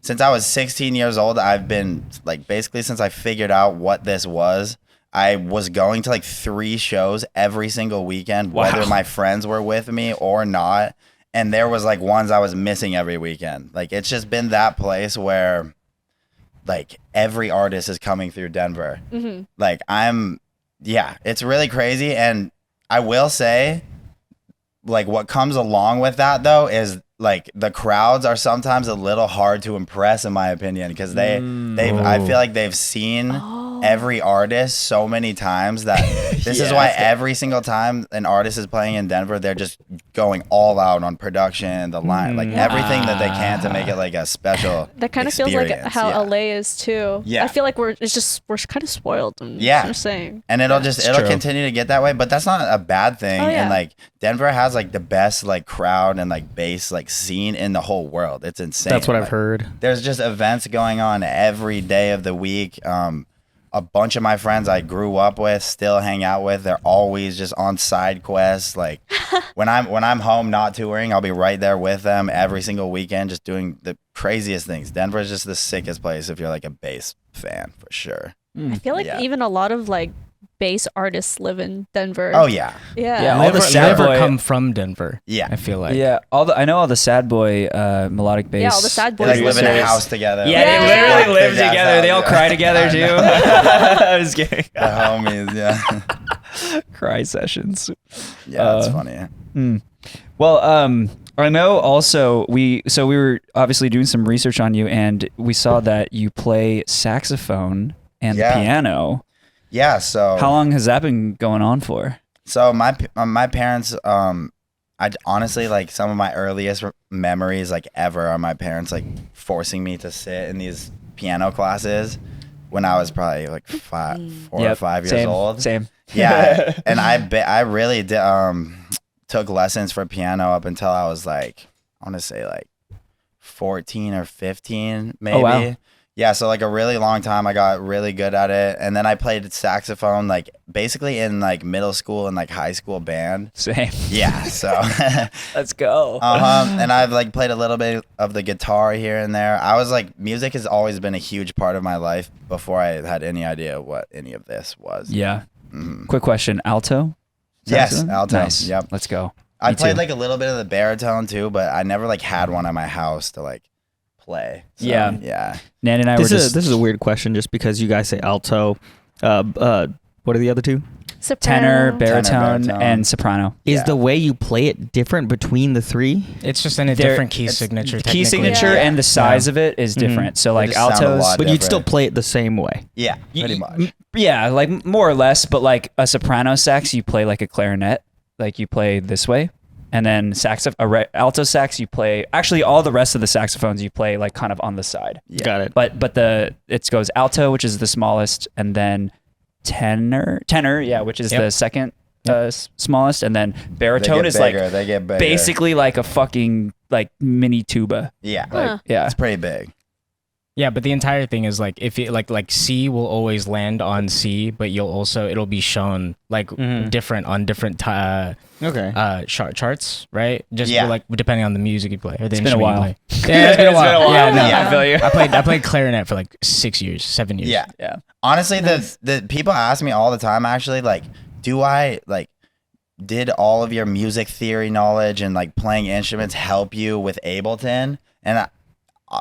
since I was 16 years old, I've been like basically since I figured out what this was, I was going to like 3 shows every single weekend, whether my friends were with me or not. And there was like ones I was missing every weekend. Like it's just been that place where like every artist is coming through Denver. Mm-hmm. Like it's really crazy. And I will say like what comes along with that though is like the crowds are sometimes a little hard to impress in my opinion because I feel like they've seen every artist so many times that this is why every single time an artist is playing in Denver they're just going all out on production, the line, like everything that they can to make it like a special That kind of feels like experience. how Yeah. LA is too. Yeah. I feel like we're kind of spoiled. I'm just saying. And it'll true. continue to get that way, but that's not a bad thing. Oh, yeah. And like Denver has like the best like crowd and like bass like scene in the whole world. It's insane. That's what I've Like, heard. There's just events going on every day of the week. a bunch of my friends I grew up with still hang out with. They're always just on side quests. Like when I'm home not touring, I'll be right there with them every single weekend, just doing the craziest things. Denver is just the sickest place if you're like a bass fan, for sure. I feel like even a lot of like bass artists live in Denver. Oh yeah. Yeah, All all the sad never boy- come from Denver. Yeah. I feel like. Yeah, I know all the sad boy melodic bass. Yeah, all the sad They boys. like live in a producers. house together. Yeah, Like, they Yeah. literally live big ass together. house, They all yeah. cry together I too. know. I was kidding. The homies, yeah. Cry sessions. Yeah, that's funny. Well, I know also we were obviously doing some research on you, and we saw that you play saxophone and the Yeah. piano. Yeah, so How long has that been going on for? So my parents, I honestly like some of my earliest memories like ever are my parents like forcing me to sit in these piano classes when I was probably like 4 or 5 years same, old. Same. Yeah, and I really did took lessons for piano up until I was like, I want to say like 14 or 15 maybe. Oh, wow. Yeah, so like a really long time I got really good at it, and then I played saxophone like basically in like middle school and like high school band. Same. Yeah, so Let's go. and I've like played a little bit of the guitar here and there. I was like, music has always been a huge part of my life before I had any idea what any of this was. Yeah. Quick question: alto? Yes, Saxophone? alto. Nice. Yep. Let's go. I Me played too. like a little bit of the baritone too, but I never like had one at my house to like play. So, Yeah. yeah. Nan and I This were is just this is a weird question, just because you guys say alto. What are the other two? tenor, Soprano. baritone, baritone. and soprano. Is Yeah. the way you play it different between the three? It's just in a There- different key it's signature. Key technically. signature Yeah. and the size of it is different. So like just sound a altos, lot But you'd still different. play it the same way. Yeah, Y- pretty y- much. yeah, like more or less. But like a soprano sax, you play like a clarinet, like you play this way, and then alto sax, you play. Actually, all the rest of the saxophones you play like kind of on the side. Yeah. Got it. But it goes alto, which is the smallest, and then tenor, yeah, which is Yep. the second smallest, and then They baritone get is bigger. like They get bigger. basically like a fucking like mini tuba. Yeah, Huh. Yeah. it's pretty big. Yeah, but the entire thing is like if it like C will always land on C, but it'll be shown like different on different Okay. charts, right? Just Yeah. like depending on the music you play or the It's been a instrument while. you play. Yeah, it's been a while. Yeah, no. Yeah. I feel you. I played clarinet for like 6 years, 7 years. Yeah. Yeah. Honestly, the people ask me all the time actually like, do I like did all of your music theory knowledge and like playing instruments help you with Ableton? And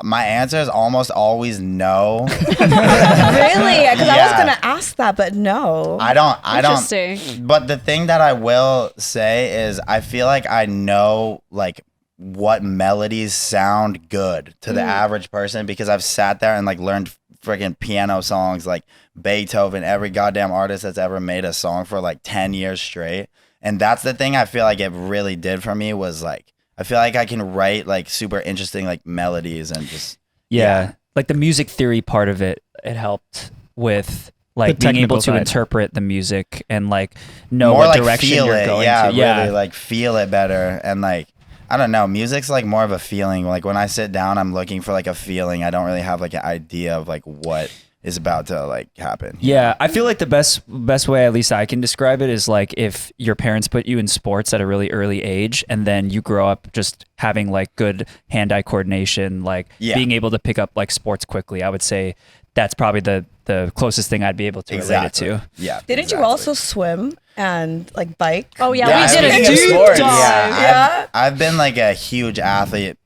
my answer is almost always no. Really? Because I was Yeah. gonna ask that, but no. I don't. Interesting. But the thing that I will say is I feel like I know like what melodies sound good to the average person because I've sat there and like learned freaking piano songs like Beethoven, every goddamn artist that's ever made a song for like 10 years straight. And that's the thing I feel like it really did for me was like I feel like I can write like super interesting like melodies and just Yeah. Like the music theory part of it helped with like The being able technical to side. interpret the music and like know more what like direction feel you're it. going Yeah, to. Yeah. really like feel it better and like I don't know. Music's like more of a feeling. Like when I sit down, I'm looking for like a feeling. I don't really have like an idea of like what is about to like happen. Yeah, I feel like the best way, at least I can describe it, is like if your parents put you in sports at a really early age, and then you grow up just having like good hand-eye coordination, like Yeah. being able to pick up like sports quickly. I would say that's probably the closest thing I'd be able to relate it to. Yeah. Didn't exactly. you also swim and like bike? Oh yeah, Yeah, we did speaking a of deep sports, dive. Yeah, I've been like a huge athlete.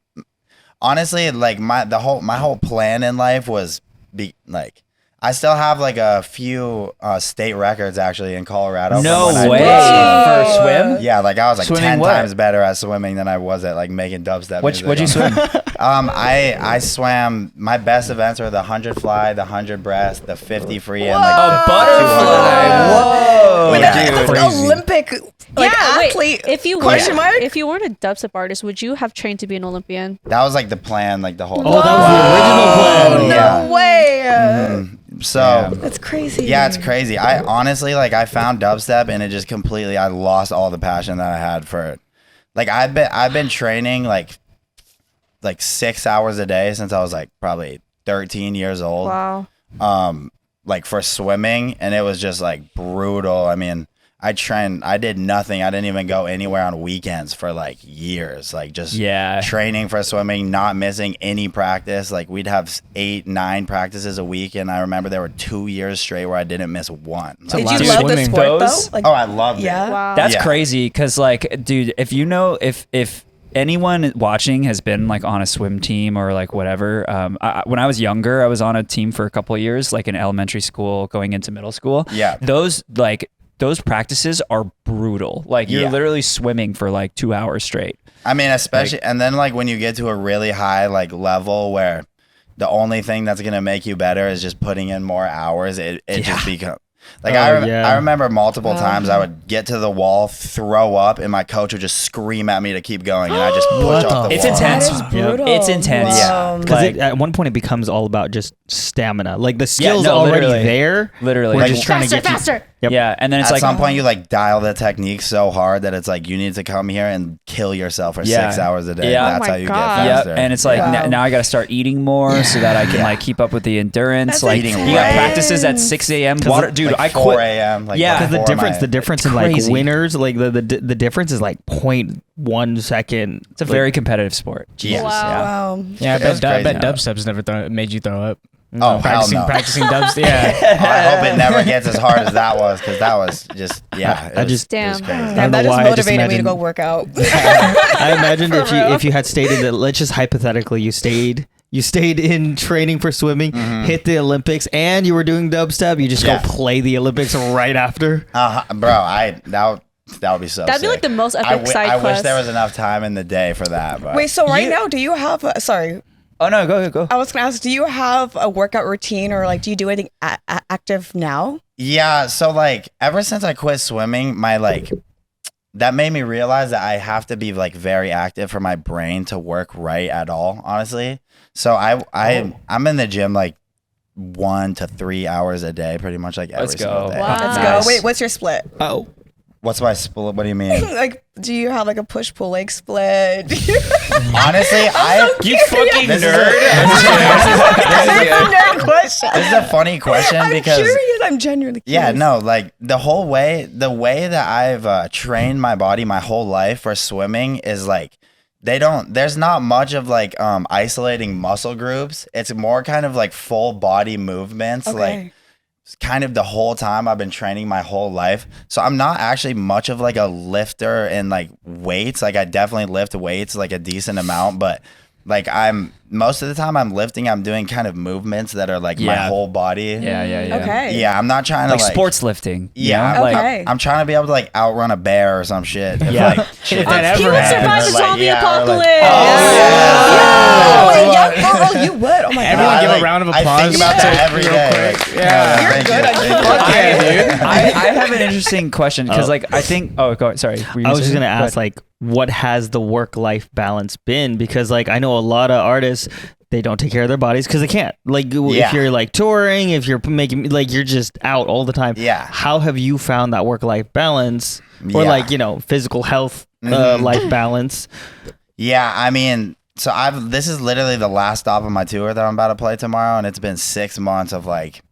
Honestly, like my whole plan in life was be like I still have like a few state records actually in Colorado. from No when I way did- for swim. Yeah, like I was like Swimming 10 what? times better at swimming than I was at like making dubstep. music. What'd you swim? I swam. My best events were the 100 fly, the 100 breast, the 50 free, and like A the butterfly. 200. Whoa. Wait, Yeah, that's dude. like Crazy. Olympic like athlete. Wait, if you question mark? if you weren't a dubstep artist, would you have trained to be an Olympian? That was like the plan, like the whole. Oh, that was the original plan. No Yeah. way. So That's crazy. yeah, it's crazy. I honestly like I found dubstep and it just completely I lost all the passion that I had for it. Like I've been training like 6 hours a day since I was like probably 13 years old. Wow. like for swimming, and it was just like brutal. I mean, I did nothing. I didn't even go anywhere on weekends for like years. Like just training for swimming, not missing any practice. Like we'd have 8-9 practices a week, and I remember there were 2 years straight where I didn't miss one. Did you love the sport though? Like, I loved it. Wow. That's crazy because, like, dude, if you know, if anyone watching has been like on a swim team or like whatever, when I was younger, I was on a team for a couple of years, like in elementary school, going into middle school. Yeah, those practices are brutal. Like you're literally swimming for like 2 hours straight. I mean, especially, and then like when you get to a really high like level where the only thing that's gonna make you better is just putting in more hours, it just becomes like I remember multiple times I would get to the wall, throw up, and my coach would just scream at me to keep going, and I just push off the It's wall. intense. That is brutal. It's intense. Yeah. Because at one point it becomes all about just stamina. Like the skills already literally. there. Literally. We're Like, just trying to get faster. Yep. Yeah, and then it's At like some point you like dial the technique so hard that it's like you need to come here and kill yourself for 6 hours a day. Yeah. That's Oh my how you God. get faster. Yep, and it's like now I got to start eating more so that I can like keep up with the endurance. That's like eating you got right. practices at 6 a.m. Water, dude, like I 4 quit. a.m. Like Yeah. Because the difference in like crazy. winners, like the difference is like 0.1 second. It's a very competitive sport. Yeah. Wow. Yeah, I That's bet crazy. dubstep's never made you throw up. Oh, hell no. Practicing dubs. Yeah. I hope it never gets as hard as that was, because that was just it was Damn. crazy. I don't That know just why, I just motivated me to imagine- go work out. I imagined For real. if you had stated that, let's just hypothetically you stayed in training for swimming, hit the Olympics, and you were doing dubstep, you just go play the Olympics right after. Bro, that would be so That'd be sick. like the most epic side I wish quest. there was enough time in the day for that. But Wait, so right now, do you have sorry, Oh no, go. I was gonna ask, do you have a workout routine or like do you do anything active now? yeah, so like ever since I quit swimming, my like that made me realize that I have to be like very active for my brain to work right at all, honestly. So I'm in the gym like 1 to 3 hours a day, pretty much like every Let's single go. day. Wow. Let's Nice. go. Wait, what's your split? Oh. What's my split? What do you mean? Like, do you have like a push pull leg split? Honestly, You fucking This is a- nerd. That's a nerd question. This is a funny question I'm because curious. I'm genuinely curious. yeah, no, like the way that I've trained my body my whole life for swimming is like there's not much of like isolating muscle groups. It's more kind of like full body movements, like kind of the whole time I've been training my whole life. So I'm not actually much of like a lifter in like weights. Like I definitely lift weights like a decent amount, but like most of the time I'm lifting, I'm doing kind of movements that are like my whole body. Yeah. Okay. Yeah, I'm not trying to Like sports lifting. you Yeah, know? like Okay. I'm trying to be able to like outrun a bear or some shit. If, Yeah. like, shit If that happens. ever He would happens. survive the Like, zombie yeah, or, like- apocalypse. Oh, you would. Oh my Everyone god. give a round of I applause. think about that every Real day. quick. Like, Yeah. no, You're thank good. you. Fuck yeah, dude. I have an interesting question because like I think go sorry. Were you I was just say gonna something? ask, like, what has the work-life balance been? Because like I know a lot of artists, they don't take care of their bodies because they can't. Like Yeah. if you're like touring, if you're making like you're just out all the time. Yeah. How have you found that work-life balance, or Yeah. like physical health life balance? Yeah, I mean, so this is literally the last stop of my tour that I'm about to play tomorrow, and it's been 6 months of like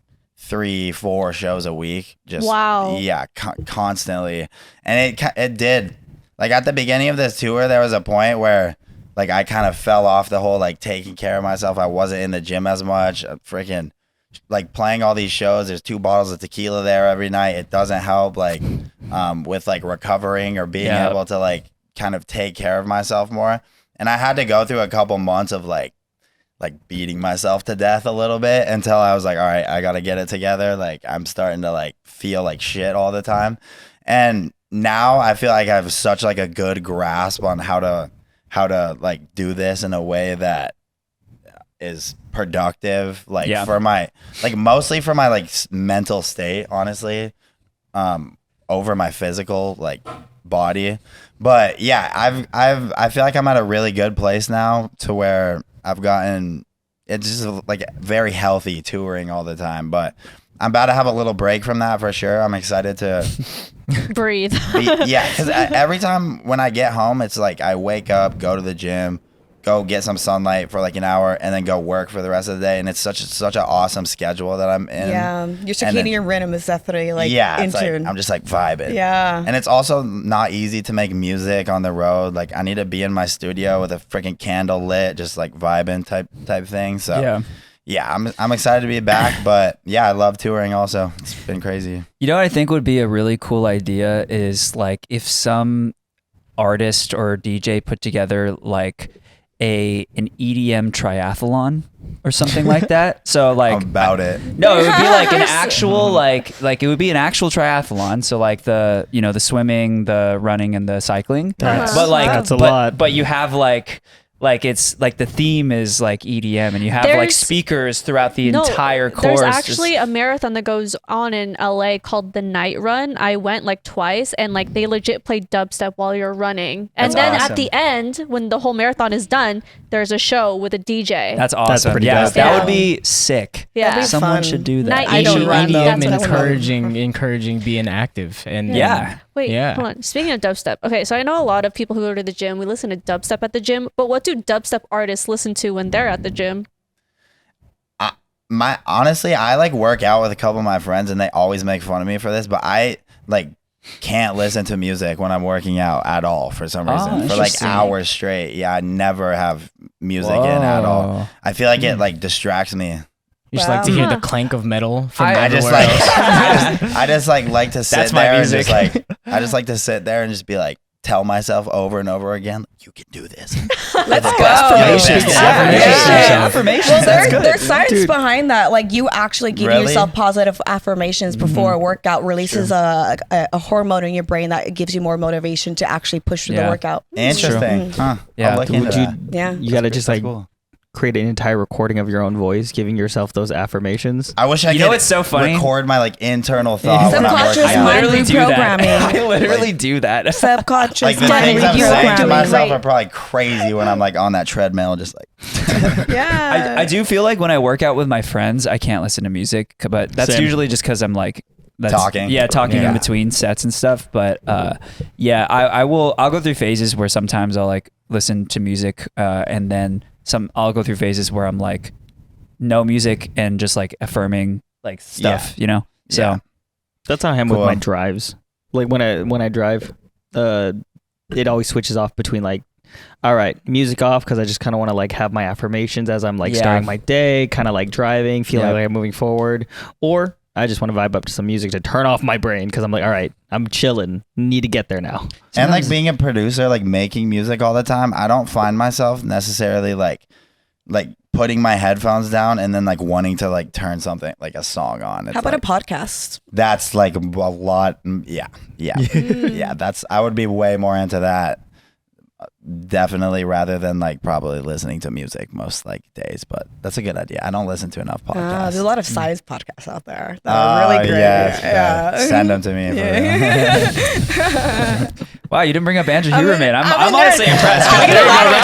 3-4 shows a week. Just Wow. Yeah, constantly, and it did. Like at the beginning of this tour, there was a point where like I kind of fell off the whole like taking care of myself. I wasn't in the gym as much. Freaking like playing all these shows. There's 2 bottles of tequila there every night. It doesn't help like with like recovering or being able to like kind of take care of myself more. And I had to go through a couple months of like beating myself to death a little bit until I was like, all right, I got to get it together. Like I'm starting to like feel like shit all the time. And now I feel like I have such like a good grasp on how to like do this in a way that is productive, like for my like mostly for my like mental state, honestly, over my physical like body. But yeah, I feel like I'm at a really good place now to where I've gotten it's just like very healthy touring all the time. But I'm about to have a little break from that for sure. I'm excited to Breathe. yeah, because every time when I get home, it's like I wake up, go to the gym, go get some sunlight for like an hour, and then go work for the rest of the day. And it's such an awesome schedule that I'm in. Yeah, your circadian rhythm is definitely like yeah, in it's like, tune. I'm just like vibing. Yeah. And it's also not easy to make music on the road. Like I need to be in my studio with a freaking candle lit, just like vibing type thing. So yeah, I'm excited to be back, but yeah, I love touring also. It's been crazy. You know what I think would be a really cool idea is like if some artist or DJ put together like an EDM triathlon or something like that. So like I'm about it. No, it would be like an actual like it would be an actual triathlon. So like the the swimming, the running, and the cycling. That's- But like that's a lot. But you have like it's like the theme is like EDM, and you have like There's- speakers throughout the entire course. There's actually a marathon that goes on in LA called the Night Run. I went like twice, and like they legit play dubstep while you're running. And That's then awesome. at the end, when the whole marathon is done, there's a show with a DJ. That's awesome. pretty Yeah, dope. that Yeah. would be sick. Yeah. That'd be Someone fun. should do that. Night I don't run, though. EDM That's what I want. encouraging being active and Yeah. Wait, Yeah. hold on. Speaking of dubstep, okay, so I know a lot of people who go to the gym, we listen to dubstep at the gym, but what do dubstep artists listen to when they're at the gym? Honestly, I like work out with a couple of my friends, and they always make fun of me for this, but I like can't listen to music when I'm working out at all for some reason for like interesting. hours straight. Yeah, I never have music in at all. I feel like it like distracts me. you just like to hear the clank of metal from I I just everywhere like else. I just like to sit That's my there and music. just like I just like to sit there and just be like tell myself over and over again, you can do this. Let's go. Affirmations. Affirmations. Well, That's good. there's science behind that. Like you actually giving Really? yourself positive affirmations before a workout releases a hormone in your brain that gives you more motivation to actually push through the Yeah. workout. Interesting. Huh. Yeah. I'll look into Would that. Yeah. you got to just That's like cool. create an entire recording of your own voice, giving yourself those affirmations. I wish I You could know what's so funny? record my like internal thought when I'm Subconscious working I out. mind literally do that. reprogramming. I literally do that. Subconscious Like the mind things I'm saying to reprogramming. myself are probably crazy when I'm like on that treadmill, just like Yeah. I do feel like when I work out with my friends, I can't listen to music, but that's Same. usually just because I'm like Talking. Yeah, talking Yeah. in between sets and stuff. But yeah, I'll go through phases where sometimes I'll like listen to music, and then I'll go through phases where I'm like no music and just like affirming like stuff, you know. So Yeah. That's how I am Cool. with my drives. Like when I drive, it always switches off between like, all right, music off because I just kind of want to like have my affirmations as I'm like Yeah. starting my day, kind of like driving, feeling Yeah. like I'm moving forward, or I just want to vibe up to some music to turn off my brain because I'm like, all right, I'm chilling, need to get there now. And like being a producer, like making music all the time, I don't find myself necessarily like putting my headphones down and then like wanting to like turn something like a song on. It's How about like, a podcast? that's like a lot. Yeah. Yeah. I would be way more into that. Definitely, rather than like probably listening to music most like days, but that's a good idea. I don't listen to enough podcasts. There's a lot of science podcasts out there that are really great. Yes, Yeah. send them to me. wow, you didn't bring up Andrew I'm Huberman. I'm I'm honestly impressed. I'm Can gonna I lie. get a round of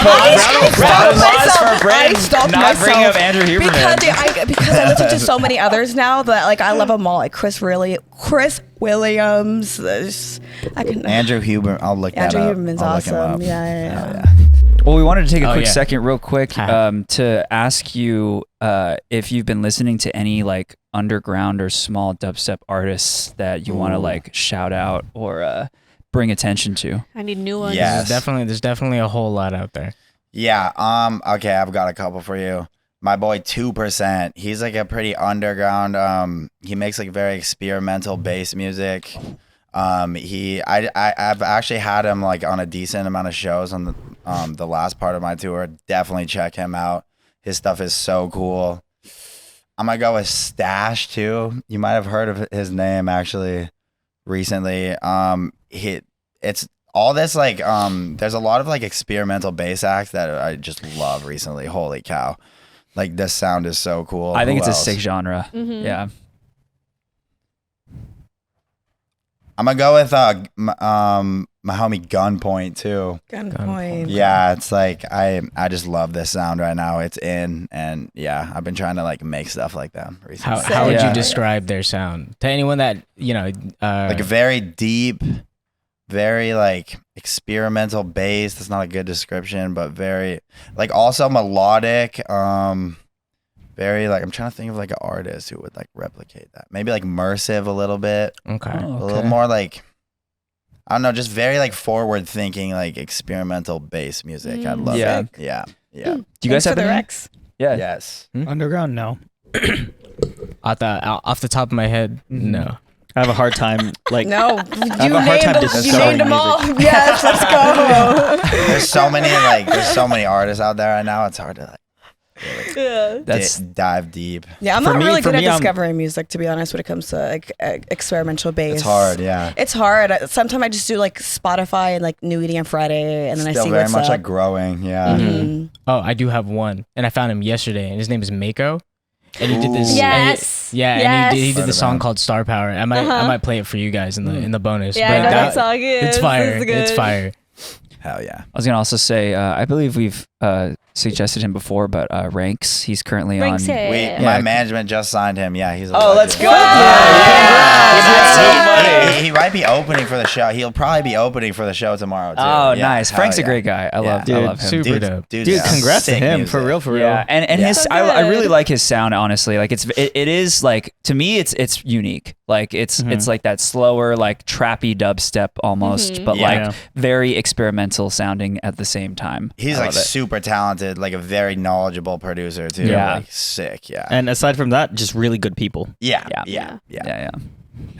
applause for I Brandon stopped not myself bringing up Andrew Huberman? because I listen to so many others now that like I love them all. Like Chris Williams. I can. Andrew Huber, I'll look Andrew that up. Huberman's I'll look him awesome. up. Yeah. Hell yeah. Well, we wanted to take a Oh, quick yeah. second, real quick, Hi. to ask you if you've been listening to any like underground or small dubstep artists that you want to like shout out or bring attention to. I need new ones. Yeah. There's definitely a whole lot out there. Yeah. Okay, I've got a couple for you. My boy 2%. He's like a pretty underground. He makes like very experimental bass music. I've actually had him like on a decent amount of shows on the last part of my tour. Definitely check him out. His stuff is so cool. I'm gonna go with Stash too. You might have heard of his name actually recently. It's all this like there's a lot of like experimental bass acts that I just love recently. Holy cow. Like this sound is so cool. I think Who it's else? a sick genre. Mhm. Yeah. I'm gonna go with my homie Gunpoint too. Gunpoint. Yeah, it's like I just love this sound right now. It's in, and yeah, I've been trying to like make stuff like that recently. How would Yeah. you describe their sound to anyone that like very deep, very like experimental bass. That's not a good description, but very like also melodic. Very like I'm trying to think of like an artist who would like replicate that. Maybe like Mersive a little bit. Okay. Oh, A little more like I don't know, just very like forward thinking, like experimental bass music. I love Yeah. it. Yeah. Yeah. Do you guys have the any? Rex? Yeah. Yes. Underground, no. Off the top of my head, no. I have a hard time. Like, No, you have a hard time named discovering them all. Yes, let's go. There's so many artists out there right now. It's hard to like That's dive deep. Yeah, I'm For not me- really for good at me, I'm- discovering music, to be honest, when it comes to like experimental bass. It's hard, yeah. It's hard. Sometimes I just do like Spotify and like New EDM Friday, and then Still I see very what's much up. like growing, yeah. Mhm. Oh, I do have one, and I found him yesterday, and his name is Mako, and he did this. Ooh. Yes. And he Yes. did Heard the song about called Star Power. I might play it for you guys in the bonus. Yeah, I but know that song. It's fire. It's fire. Hell yeah. I was gonna also say, I believe we've suggested him before, but Ranks. He's currently Ranks on. it. My management just signed him. Yeah, he's a Oh, let's legend. go! Yeah. He might be opening for the show. He'll probably be opening for the show tomorrow too. Oh, Yeah, nice. hell Frank's a yeah. great guy. I love Dude, him. super dope. Dude, dude, congrats to sick him. music. For real, for real. Yeah, and Yeah. his So I really good. like his sound. Honestly, like it is like to me it's unique. Like it's like that slower like trappy dubstep almost, but Yeah. like very experimental sounding at the same time. He's I like love it. super talented, like a very knowledgeable producer too. Yeah. Like sick. Yeah. And aside from that, just really good people. Yeah. Yeah. Yeah. Yeah. Yeah.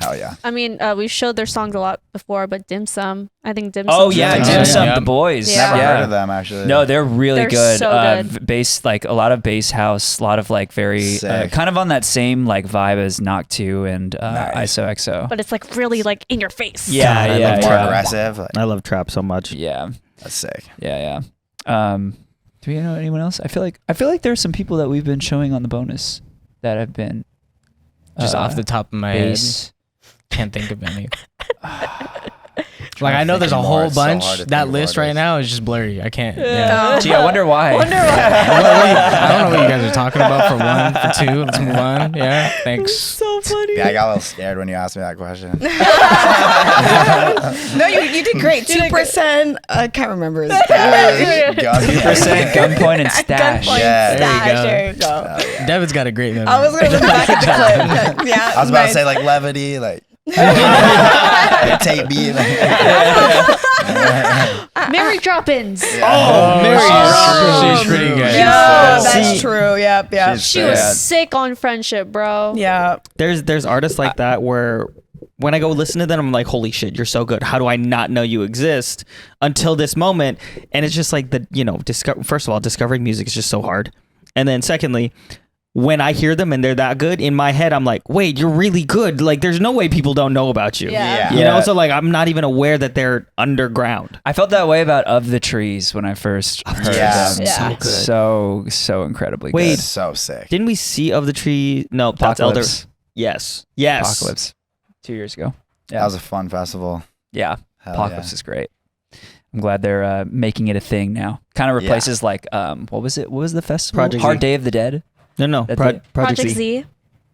Hell yeah. I mean, we've showed their songs a lot before, but Dim Sum. I think Dim Sum. Oh yeah, Yeah. Dim Sum, Yeah. the boys. Yeah. Never yeah. heard of them actually. No, they're really They're good. so good. Bass, like a lot of bass house, a lot of like very Sick. kind of on that same like vibe as Knock 2 and Nice. ISOXO. But it's like really like in your face. Yeah, God, I yeah, love more trap. aggressive. Like, I love trap so much. Yeah, that's sick. yeah. Do we know anyone else? I feel like there's some people that we've been showing on the bonus that have been Just off the top of my head, bass. can't think of any. Like I know there's a whole bunch. That list right now is just blurry. I can't. Yeah. Gee, I wonder why. I don't know what you guys are talking about. For one, for two, let's move on. Yeah, thanks. So funny. Yeah, I got a little scared when you asked me that question. No, you did great. 2%. I can't remember. Gun- 2% gunpoint and stash. Gunpoint, Yeah. stash. There you There you go. Hell yeah. Devin's got a great memory. I was gonna look back at the clip. Yeah, I was about nice. to say like levity, like tape beat. Mary Droppins. Oh, Mary. Oh. She's pretty good. Yeah, So- that's true. Yep, yep. She's She sick. was sick on Friendship, bro. Yeah. There's artists like that where when I go listen to them, I'm like, holy shit, you're so good. How do I not know you exist until this moment? And it's just like first of all, discovering music is just so hard. And then secondly, when I hear them and they're that good, in my head, I'm like, wait, you're really good. Like, there's no way people don't know about you. Yeah. You know, Yeah. so like, I'm not even aware that they're underground. I felt that way about Of the Trees when I first heard Yeah. them. Yeah. So incredibly Wait. good. So sick. Didn't we see Of the Tree? No, that's Elder. Apocalypse. Yes. Apocalypse. 2 years ago. Yeah. That was a fun festival. Yeah. Hell Apocalypse is great. I'm glad they're making it a thing now. Kind of replaces like what was it? What was the festival? Project Hard Z. Day of the Dead. No. That's Pro- it. Project Z.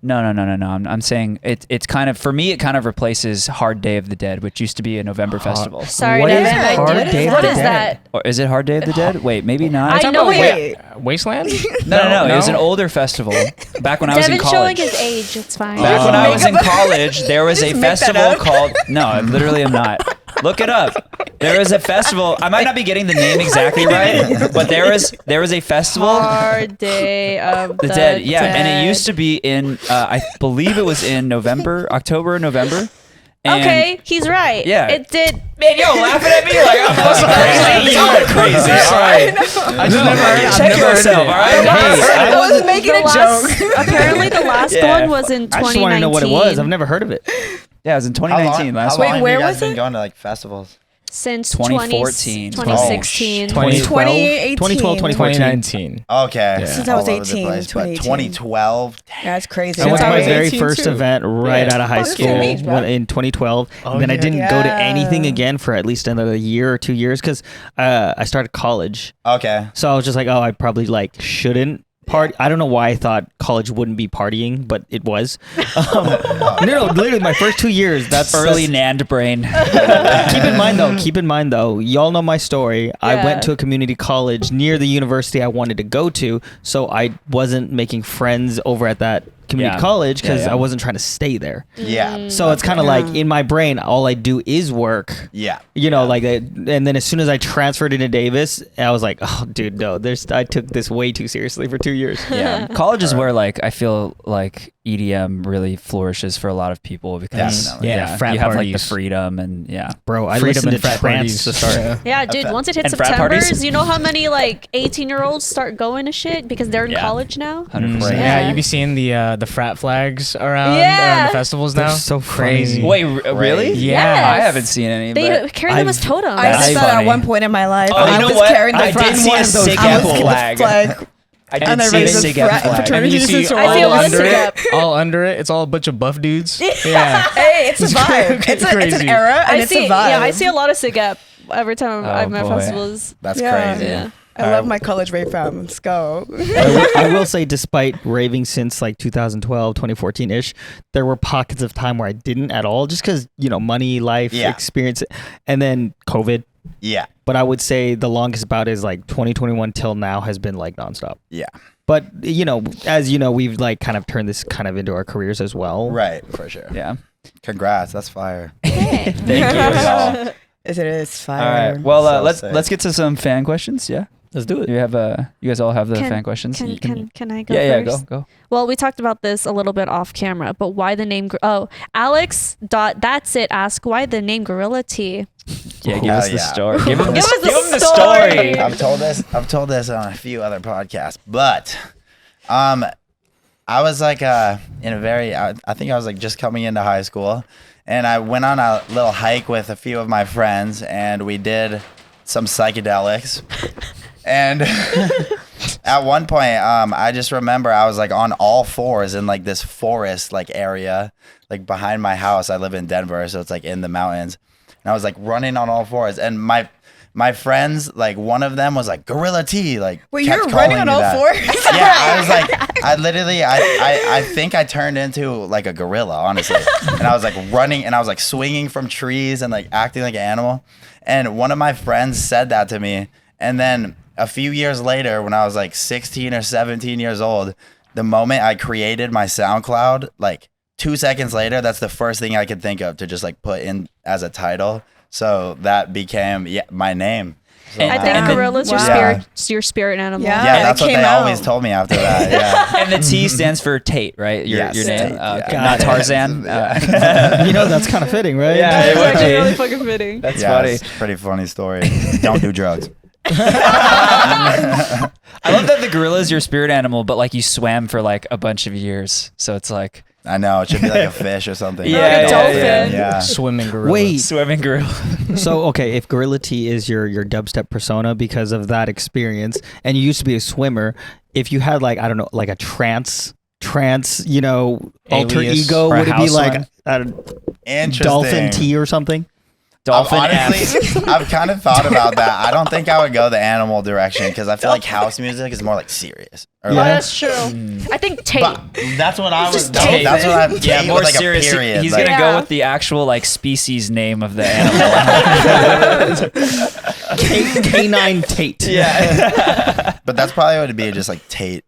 No. I'm saying it's kind of for me. It kind of replaces Hard Day of the Dead, which used to be a November festival. Sorry, What is Devin. I Hard did- Day of What the is Dead? that? Or is it Hard Day of the Dead? Wait, maybe not. I know Wait. Wasteland? No. It was an No? older festival. Back when I was in Devin's showing college. his age. It's fine. Back when I was in Make up a- college, there was a Just make that festival up. called. No, I literally am not. Look it up. There was a festival. I might not be getting the name exactly right, but there was a festival. Hard Day of The Dead, yeah, and it used to be in. I believe it was in October, November. And Okay, he's right. Yeah. It did. Man, yo, laughing at me like I'm fucking crazy. You're crazy. All right. I just never heard it. Check yourself. All right. I wasn't making a joke. Apparently, the last Yeah. one was in 2019. I just want to know what it was. I've never heard of it. Yeah, it was in 2019. Last how one. long where have you guys was been it? going to like festivals? Since 2014. 2016. 2018. 2012, 2019. Okay. Yeah. Since I was All over the 18, place, but 2018. 2012. That's crazy. I went to Since my was very 18 first too. event right Yeah. out of high Oh, school same age, bro. in 2012. Oh, and then I yeah. didn't go to Yeah. anything again for at least another year or 2 years because I started college. Okay. So I was just like, oh, I probably like shouldn't I don't know why I thought college wouldn't be partying, but it was. No, literally my first 2 years. That's Early NAND brain. Keep in mind though, y'all know my story. I Yeah. went to a community college near the university I wanted to go to, so I wasn't making friends over at that community Yeah. college because Yeah, yeah. I wasn't trying to stay there. Yeah. So it's kind of like in my brain, all I do is work. Yeah. You know, like, and then as soon as I transferred into Davis, I was like, oh, dude, no, I took this way too seriously for 2 years. Yeah, college is where like I feel like EDM really flourishes for a lot of people because Definitely. Yeah, frat you have like the parties. freedom and Bro, I Freedom listened and to frat trance parties. to start. Yeah, dude. Once it hits And frat September, parties? you know how many like 18-year-olds start going to shit because they're in Yeah. college now. 100%. Yeah, you be seeing the frat flags around Yeah. the festivals They're now. so crazy. funny. Wait, really? Yeah. I haven't seen any. They but carry them as I've- totems. I That's did that funny. at one point in my life. Oh, you I know was what? carrying the I frat did see a flag. SIG I was flag. flag. I And did I see a raised SIG frat flag. fraternity. You see This is I see a all lot of under SIG it. All under it, it's all a bunch of buff dudes. Yeah. Hey, it's a vibe. It's crazy. an era, and I it's see. a vibe. Yeah, I see a lot of SIG every time I'm at boy. festivals. That's Yeah. crazy. Yeah. I love my college rave fam. Let's go. I will say, despite raving since like 2012, 2014-ish, there were pockets of time where I didn't at all, just because, money, life, Yeah. experience, and then COVID. Yeah. But I would say the longest bout is like 2021 till now has been like nonstop. Yeah. But, as you know, we've like kind of turned this kind of into our careers as well. Right. For sure. Yeah. Congrats. That's fire. Thank you, y'all. It is fire. All right. Well, So let's sick. let's get to some fan questions. Yeah. Let's do it. You have you guys all have the fan questions. Can, You can I go yeah, first? go. Well, we talked about this a little bit off camera, but why the name? Alex. Ask why the name Gorilla Tea. Yeah, give Hell us the yeah. story. Give him Give us the give him the story. story. I've told this on a few other podcasts, but I was like I think I was like just coming into high school, and I went on a little hike with a few of my friends, and we did some psychedelics. And at one point, I just remember I was like on all fours in like this forest like area, like behind my house. I live in Denver, so it's like in the mountains. And I was like running on all fours, and my friends, like one of them was like Gorilla Tea, like Wait, kept you're calling running on me all that. fours? Yeah, I was like, I literally, I think I turned into like a gorilla, honestly. And I was like running, and I was like swinging from trees and like acting like an animal. And one of my friends said that to me, and then a few years later, when I was like 16 or 17 years old, the moment I created my SoundCloud, like 2 seconds later, that's the first thing I could think of to just like put in as a title. So that became my name. So, I think gorilla's your Wow. spirit animal. Yeah. yeah, it that's what came they out. always told me after that. Yeah. And the T stands for Tate, right? Your Yes, name. Tate, Okay. yeah. Not Tarzan. Yeah. That's kind of fitting, right? Yeah, it It's would actually be. really fucking fitting. That's Yeah, funny. it's a pretty funny story. Don't do drugs. I love that the gorilla is your spirit animal, but like you swam for like a bunch of years, so it's like I know, it should be like a fish or something. Yeah, Like a dolphin. Yeah. Swimming gorilla. Wait. swimming gorilla. So, okay, if Gorilla Tea is your dubstep persona because of that experience, and you used to be a swimmer, if you had like, I don't know, like a trance, alter Alias ego, or a would it be house like one? Interesting. Dolphin Tea or something? Dolphin Honestly, I've kind of thought about that. I don't think I would go the animal direction because I feel like house music is more like serious. Or Oh, like, that's true. I think Tate. but that's what I was. Just Tate. That's what I'm. Yeah, Tate more with, like, a serious. period, He's like- gonna Yeah. go with the actual like species name of the animal. Canine Tate. Yeah. But that's probably what it'd be, just like Tate.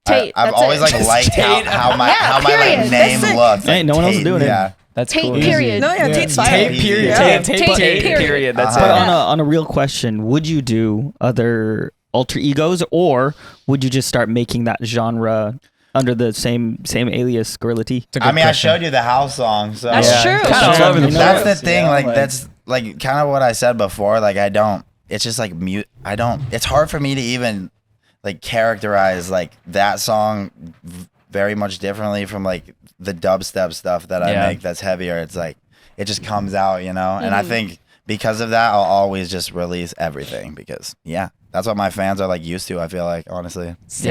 Tate, I've that's always it. like Just liked Tate. how my Yeah, like period. name That's it. looks. Hey, like no one else is Tate, doing it. yeah. That's Tate, cool. period. No, yeah, Tate's fire. Tate, period. Yeah. Tate, period. That's But it. on a real question, would you do other alter egos, or would you just start making that genre under the same alias, Gorilla Tea? It's a good I mean, question. I showed you the house song, so That's true. Kind of Sure. all over the You know, place. that's the thing. Yeah, Like that's like kind of what I said before. Like I don't. It's just like mute. I don't. It's hard for me to even like characterize like that song very much differently from like the dubstep stuff that I Yeah. make. That's heavier. It's like it just comes out, you know. And I think because of that, I'll always just release everything because that's what my fans are like used to. I feel like honestly. Sick.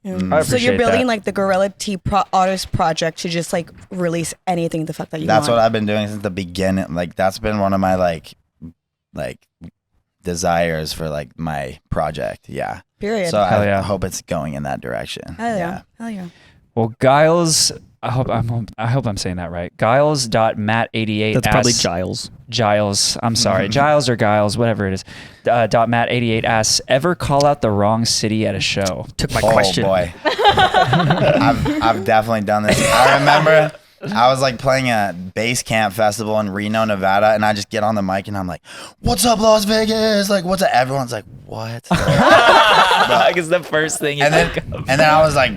Yeah. I So you're appreciate building that. like the Gorilla Tea artist project to just like release anything the fuck that you That's want. what I've been doing since the beginning. Like that's been one of my like desires for like my project. Yeah. Period. So Hell I yeah. hope it's going in that direction. Hell yeah. Hell yeah. Well, Giles, I hope I'm saying that right. Giles.Matt88 That's probably asks- Giles. Giles, I'm sorry, Giles or Giles, whatever it is. Matt88 asks, ever call out the wrong city at a show? Took my Oh question. boy, I've definitely done this. I remember I was like playing a bass camp festival in Reno, Nevada, and I just get on the mic and I'm like, "What's up, Las Vegas?" Like, "What's up?" Everyone's like, "What?" Like it's the first thing you and then think of. and then I was like,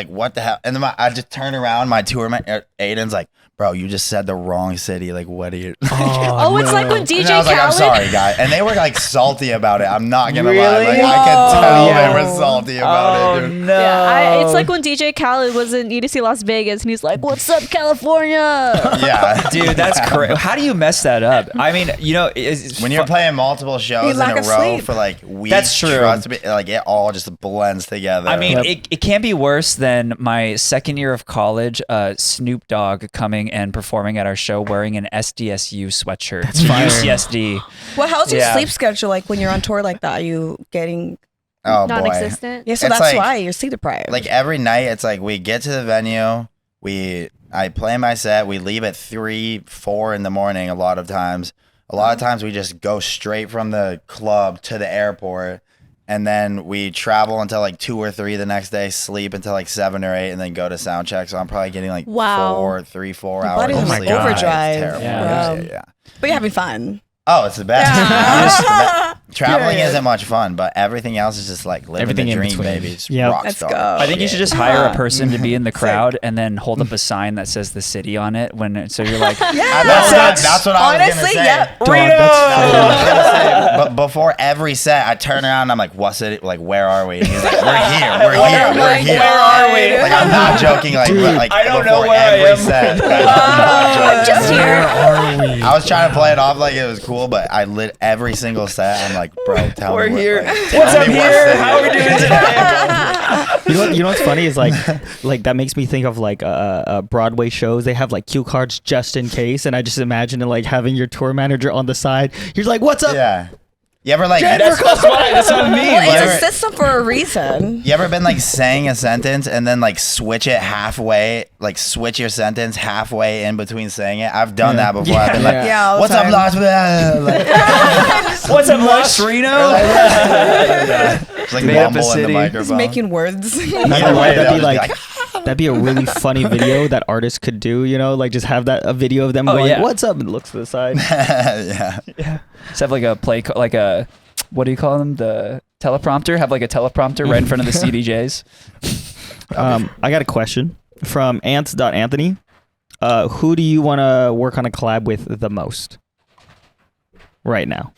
"What the hell?" And then I just turn around, my tour mate Aiden's like, "Bro, you just said the wrong city. Like, what are you?" Oh, it's like when And DJ I was like, "I'm Khaled. sorry, guy," and they were like salty about it. I'm not gonna lie, Really? like I could tell yeah. they were salty about it, dude. no. Yeah, it's like when DJ Khaled was in EDC Las Vegas and he's like, "What's up, California?" Yeah, Dude, that's crazy. How do you mess that up? I mean, you know, it's when you're playing multiple shows in lack a of row sleep. for like weeks, That's true. trust me, like it all just blends together. I mean, Yep. it can't be worse than my second year of college, Snoop Dogg coming and performing at our show wearing an SDSU sweatshirt. That's fire. UCSD. Well, how's your Yeah. sleep schedule like when you're on tour like that? Are you getting? oh boy, Non-existent. Yeah, so It's that's like- why you're sleep deprived. like every night it's like we get to the venue, I play my set, we leave at 3-4 in the morning. A lot of times we just go straight from the club to the airport, and then we travel until like 2 or 3 the next day, sleep until like 7 or 8, and then go to sound check. So I'm probably getting like Wow. 4 Your hours body's of on sleep. overdrive. It's terrible. Yeah. Yeah. but you're having fun. Oh, it's the best. Yeah. Traveling Period. isn't much fun, but everything else is just like living Everything the in dream, between. baby. It's Yep. rock Let's star. go. I think you should just hire a person to be in the crowd and then hold up a sign that says the city on it. So you're like, That's what I was Honestly, gonna say. yeah. That's what I was gonna say. But before every set, I turn around and I'm like, "What city? Like, where are we?" And he's like, "We're here. We're here. We're here." Where are we? Like, I'm not joking. Like I don't know before where I every am. set. I'm not joking. Just here. I was trying to play it off like it was cool, but I lit every single set. I'm like, "Bro, tell We're me here. Tell What's up me what here? city How are we it is." doing today? You know what's funny is like that makes me think of like Broadway shows. They have like cue cards just in case, and I just imagine like having your tour manager on the side. You're like, "What's up?" Yeah. You ever like? That's what I mean. Well, Like- it's a system for a reason. You ever been like saying a sentence and then like switch it halfway, like switch your sentence halfway in between saying it? I've done that before. I've been like, Yeah, all the "What's up, time. Las Vegas?" Like, What's up, Los Reno? it's like Made up a mumble in the city. microphone. Just making words. Either That'd way, be they'll just like that'd be a really funny video that artists could do. You know, like just have a video of them Oh, going, yeah. "What's up?" and looks to the side. yeah. Just have like a like a, what do you call them? The teleprompter? Have like a teleprompter right in front of the CDJs. I got a question from ants.anthony. Who do you want to work on a collab with the most right now?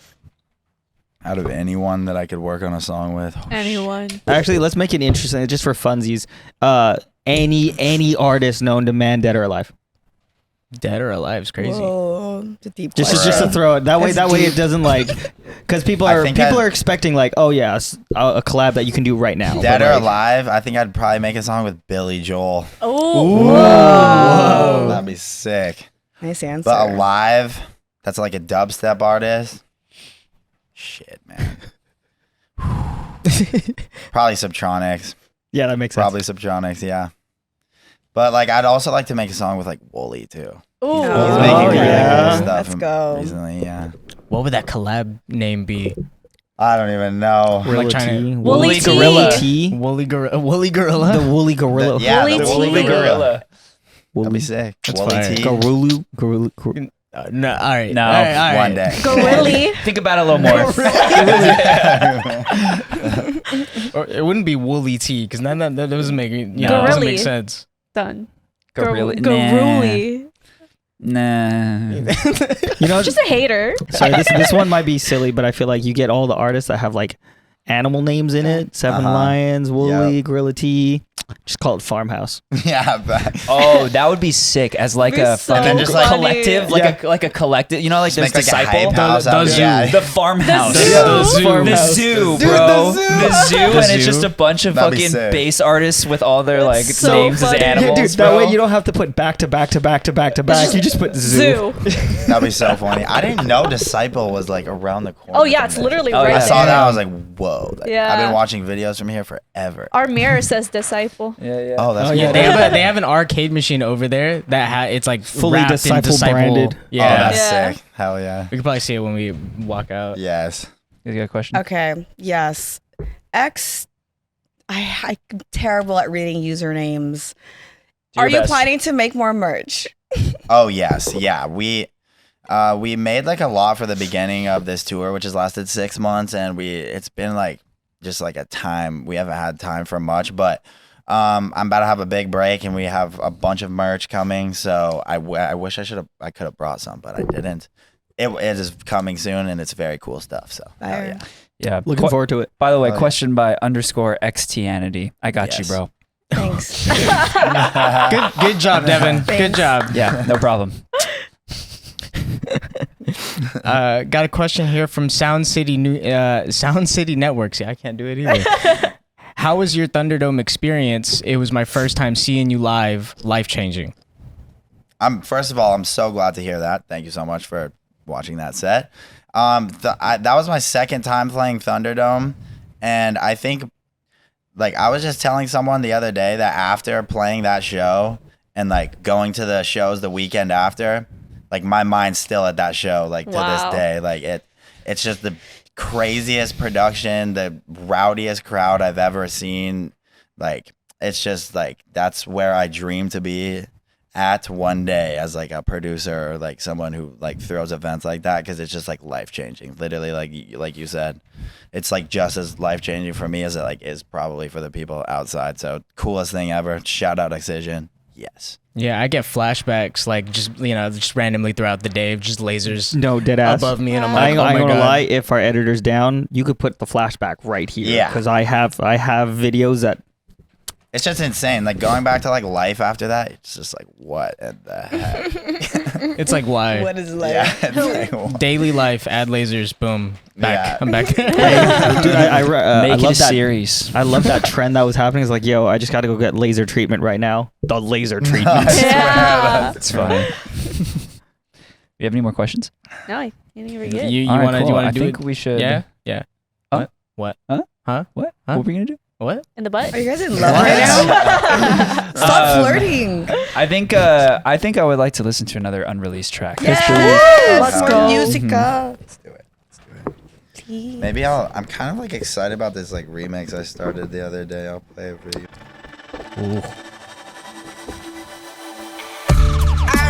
Out of anyone that I could work on a song with, Anyone. Actually, let's make it interesting, just for funsies. Any artist known to man, dead or alive. Dead or alive is crazy. Whoa, it's a deep Just question. to throw it that way. That's That way deep. it doesn't like, because people I are think people I'd- are expecting like, oh yeah, a collab that you can do right now. dead But, or like, alive, I think I'd probably make a song with Billy Joel. Oh. That'd be sick. Nice answer. But alive, that's like a dubstep artist. Shit, man. Probably Subtronics. Yeah, that makes sense. Probably Subtronics, yeah. But like, I'd also like to make a song with like Wooly too. Ooh. He's Oh, making really yeah. cool stuff Let's go. recently, yeah. What would that collab name be? I don't even know. Gorilla like trying T. to- Woolly T. Gorilla T. Woolly Gorilla. The Woolly Gorilla. Yeah, Woolly the T. Woolly Gorilla. Woolly. That'd be sick. That's Wooly fire. T. Gorilla. No, all right. No, all right, all right. One day. Gorilla. Think about it a little more. Or it wouldn't be Woolly T because that doesn't make No. doesn't make Gorilla. sense. Done. Gorilla. Gorilla. Nah. You know, Just a hater. sorry, this one might be silly, but I feel like you get all the artists that have like animal names in it. Seven Uh-huh. Lions, Woolly, Yep. Gorilla T. Just call it Farmhouse. Yeah, but Oh, that would be sick as like Be a so fucking just, like- collective, like a collective. You know, like just there's make like a Disciple, hype house out of it. Yeah. the farmhouse, The zoo. the zoo. zoo, Dude, bro, the zoo. the zoo, and it's zoo. just a bunch of That'd be fucking sick. bass artists with all their like so names funny. as animals, Dude, that bro. way you don't have to put back to back to back to back to back. You just put zoo. Zoo. that'd be so funny. I didn't know Disciple was like around the corner. Oh yeah, from it's there. literally Oh, right yeah. I saw there. that. I was like, whoa. low. Like, Yeah. I've been watching videos from here forever. Our mirror says disciple. Yeah. Oh, that's Oh yeah, cool. they have an arcade machine over there that it's like Fully wrapped in Disciple branded. Oh, Yeah, that's Yeah. sick. Hell yeah. we could probably see it when we walk out. Yes. You got a question? Okay. Yes. I'm terrible at reading usernames. Do your Are you best. planning to make more merch? Oh yes, yeah. We made like a lot for the beginning of this tour, which has lasted 6 months, and it's been like just like a time we haven't had time for much, but I'm about to have a big break, and we have a bunch of merch coming. So I wish I could have brought some, but I didn't. It is coming soon, and it's very cool stuff. So hell Fire. yeah. Yeah. Looking forward to it. By the way, Oh, yeah. question by _xtianity. I got you, Yes. bro. Thanks. Good job, Devin. Good job. Yeah, no problem. Got a question here from Sound City Networks. Yeah, I can't do it either. How was your Thunderdome experience? It was my first time seeing you live. Life changing. First of all, I'm so glad to hear that. Thank you so much for watching that set. That was my second time playing Thunderdome, and I think, like, I was just telling someone the other day that after playing that show and like going to the shows the weekend after, like my mind's still at that show, like to Wow. this day. Like it's just the craziest production, the rowdiest crowd I've ever seen. Like it's just like that's where I dream to be at one day as like a producer or like someone who like throws events like that, because it's just like life changing. Literally, like you said, it's like just as life changing for me as it like is probably for the people outside. So coolest thing ever. Shout out Excision. Yes. Yeah, I get flashbacks like just randomly throughout the day of just lasers No, dead ass. above me, and I'm I like, ain't, oh I ain't my gonna god. lie. If our editor's down, you could put the flashback right here. Yeah. Because I have videos that It's just insane. Like going back to like life after that, it's just like what in the heck? It's like why What is life? Yeah. It's like, what? daily life, add lasers, boom, back. Yeah. I'm back. Dude, I Make it love a that. series. I love that trend that was happening. It's like, yo, I just got to go get laser treatment right now. The laser treatment. Yeah. It's funny. You have any more questions? No, I think you were good. You All right, want to cool. I do think it? we should. Yeah. Huh? What? Huh? Huh? What? Huh? What are we gonna do? What? In the butt? Are you guys in love right now? Stop flirting. I think I would like to listen to another unreleased track. Yes. Let's More go. musica. Let's do it. Maybe I'm kind of like excited about this like remix I started the other day. I'll play it for you. I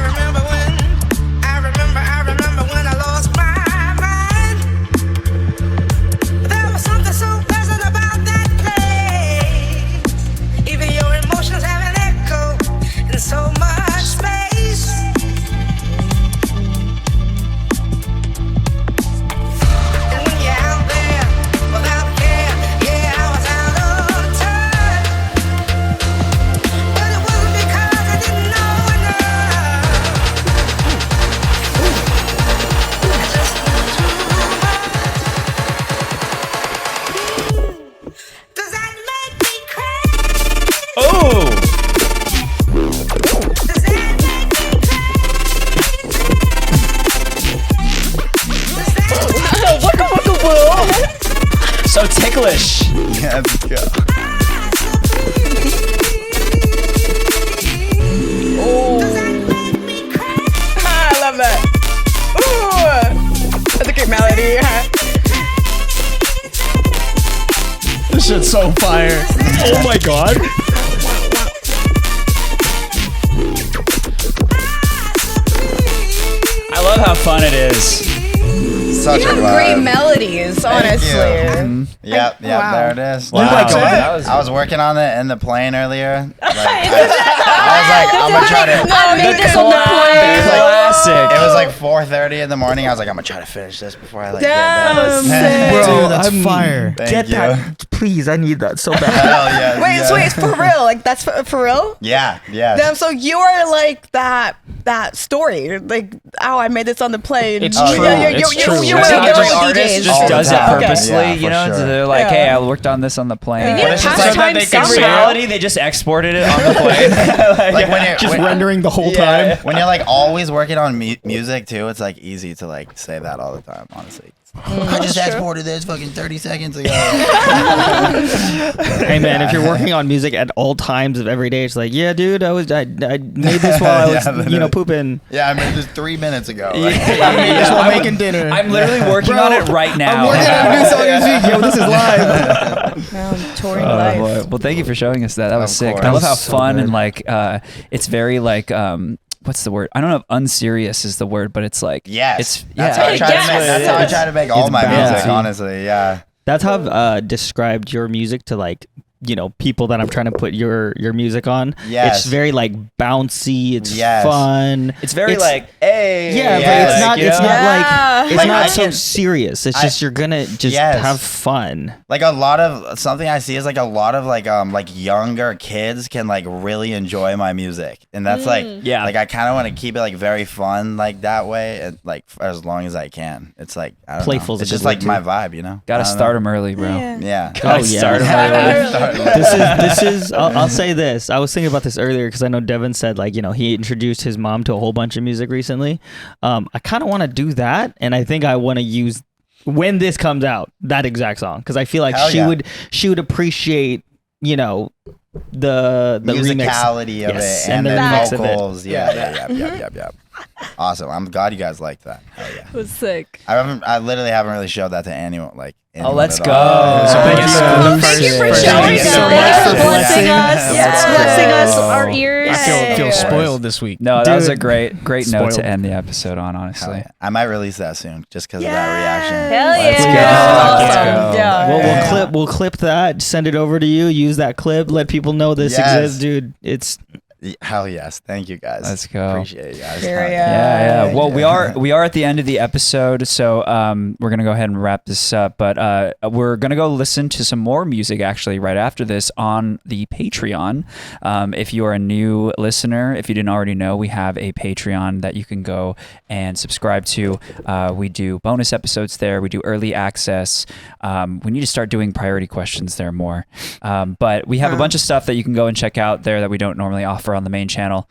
remember when I lost my mind. There was something so pleasant about that place. Even your emotions have an echo in so much space. And when you're out there without care, yeah, I was out of touch. But it wasn't because I didn't know enough. I just knew too much. Does that make me crazy? Oh! Does that make me crazy? So ticklish. Yeah, let's go. I love that. Ooh. That's a great melody. This shit's so fire. Oh my god. I love how fun it is. Such You a have vibe. great melodies, honestly. Yep, Wow. there it is. Wow. I was working on it in the plane earlier. Like, I was like, I'm gonna try to. I made this on the plane. Classic. It was like 4:30 in the morning. I was like, I'm gonna try to finish this before I like Damn, get sick. bed. Bro, Dude, that's I'm- fire. Thank Get you. that. Please, I need that so bad. Hell yeah. Wait, yeah. so it's for real? Like that's for real? Yeah, yeah. Damn, so you are like that story, like oh, I made this on the plane. It's true. It's true. You're It's one not of just the artist DJs. just All the does it time. purposely, Yeah, you for know? sure. They're like, Yeah. hey, I worked on this on the plane. Maybe it's just So like that they in can say- reality, they just exported it on the plane. Like when you're Just when, rendering the whole Yeah. time. when you're like always working on music too, it's like easy to like say that all the time. Honestly, I just exported this fucking 30 seconds ago. Hey man, if you're working on music at all times of every day, it's like, yeah, dude, I made this while I was, pooping. Yeah, I made this 3 minutes ago. I made this while making dinner. I'm literally working on it right now. I'm working on a new song this week. Yo, this is live. Touring life. Boy. Well, thank you for showing us that. That was Of sick. course. I love how So fun good. and like it's very like what's the word? I don't know if unserious is the word, but it's like Yes. it's That's how I try to make, that's how I try to make all It's my music, bouncy. honestly. Yeah. That's how I've described your music to like, people that I'm trying to put your music on. Yes. It's very like bouncy. It's Yes. fun. It's very like, hey, Yeah, Yeah, but it's like, not. you It's know? not like. It's Like, not I so can- serious. It's just you're gonna just Yes. have fun. Like a lot of something I see is like a lot of like younger kids can like really enjoy my music, and that's like Yeah. like I kind of want to keep it like very fun like that way, and like for as long as I can. It's like I don't Playful's know. a It's good just like word, my too. vibe, you know. Gotta I don't start know. them early, bro. Yeah. Gotta Oh, yeah. start 'em early. This is. I'll say this. I was thinking about this earlier because I know Devin said like he introduced his mom to a whole bunch of music recently. I kind of want to do that, and I think I want to use when this comes out that exact song because I feel like Hell she yeah. would appreciate the remix. musicality of Yes, it and and the then remix of it. vocals. Yeah. Awesome. I'm glad you guys like that. Hell yeah. It was sick. I literally haven't really showed that to anyone. Like, anyone let's at go. all. So thank you so Thank you for much. showing Thank you us. so much Thank you for for blessing us. Yes. Blessing us, our ears. I feel Yes. spoiled this week. No, that was a Dude. great note Spoiled. to end the episode on. Hell Honestly, yeah. I might release that soon just because of that reaction. Hell Let's yeah. go. Let's Awesome. go. Yeah. We'll clip that, send it over to you, use that clip, let people know this Yes. exists, dude. It's Hell yes. Thank you guys. Let's go. Appreciate you guys. Period. yeah. Well, Thank we are at the end of the episode, so we're gonna go ahead and wrap this up. But we're gonna go listen to some more music actually right after this on the Patreon. If you are a new listener, if you didn't already know, we have a Patreon that you can go and subscribe to. We do bonus episodes there. We do early access. We need to start doing priority questions there more. But we have a bunch of stuff that you can go and check out there that we don't normally offer on the main channel.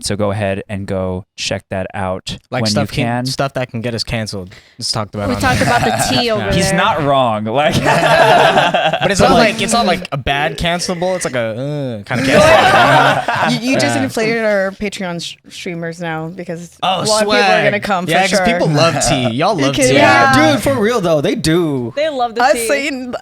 So go ahead and go check that out Like when stuff you can. stuff that can get us canceled. Just talked about. We on talked there. about the tea over He's there. not wrong. Like, But it's not like a bad cancelable. It's like a kind of cancelable. You just inflated our Patreon streamers now because Oh, a lot of people are gonna come Yeah, for sure. people love tea. Y'all love kidding? tea. Yeah. dude, for real though, they do. They love the Us tea. saying,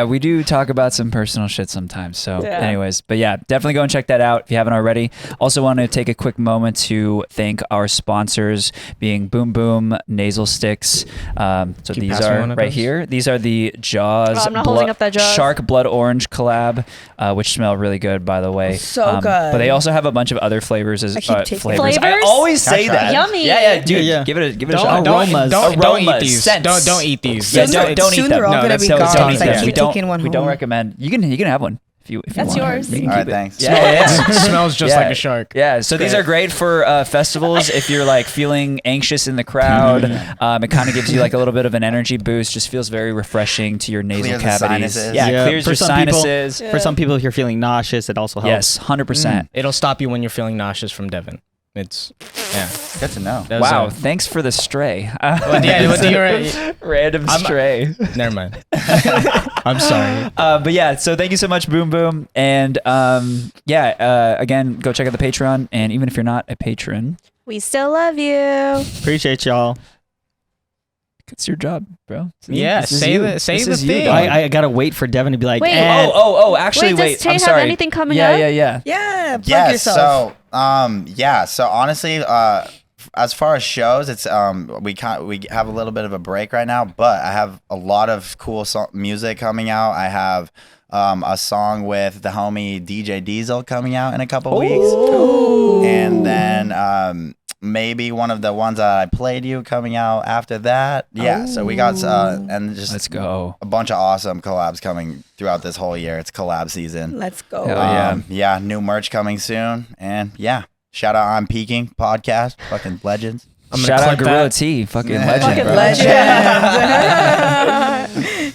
we do talk about some personal shit sometimes. So Yeah. anyways, but yeah, definitely go and check that out if you haven't already. Also want to take a quick moment to thank our sponsors, being Boom Boom Nasal Sticks. So Can you these pass me are one of right those? here. These are the Jaws Oh, I'm not holding up that Jaws. Shark Blood Orange collab, which smell really good, by the way. So good. But they also have a bunch of other flavors as I keep taking flavors. I Flavors? always say Can I try that. it? Yummy. Yeah, dude. Yeah. Give it a Don't, shot. Aromas. don't eat Aromas, these. scents. Don't eat these. Yeah, Soon don't eat soon them. they're all No, gonna that's be no, gone. don't eat so I them. keep taking one We don't home. recommend. You can have one if you That's want. yours. You can All right, keep it. thanks. Yeah. Smells just Yeah. like a shark. Yeah, so these are great for festivals if you're like feeling anxious in the crowd. It kind of gives you like a little bit of an energy boost. Just feels very refreshing to your nasal Clears the cavities. sinuses. Yeah, Yeah, clears for your some people- sinuses. For some people, if you're feeling nauseous, it also helps. Yes, 100%. It'll stop you when you're feeling nauseous from Devin. It's yeah. Good to know. That was Wow, a- thanks for the stray. What do you- Random stray. Never mind. I'm sorry. But yeah, so thank you so much, Boom Boom. And again, go check out the Patreon. And even if you're not a patron, We still love you. Appreciate y'all. it's your job, bro. Yeah, This is say you. the- say This the is you, thing. dog. I gotta wait for Devin to be like, Wait. eh. Actually, Wait, wait. does Tate I'm have sorry. anything coming yeah, up? Yeah. Yeah, plug Yeah. yourself. So honestly, as far as shows, it's we have a little bit of a break right now, but I have a lot of cool music coming out. I have a song with the homie DJ Diesel coming out in a couple weeks, and then maybe one of the ones that I played you coming out after that. Yeah, so we got and just Let's go. a bunch of awesome collabs coming throughout this whole year. It's collab season. Let's go. Hell yeah. New merch coming soon, and yeah, shout out I'm Peaking podcast, fucking legends. I'm gonna Shout out clip Gorilla that. T, fucking Yeah. legend, Fucking bro. legend.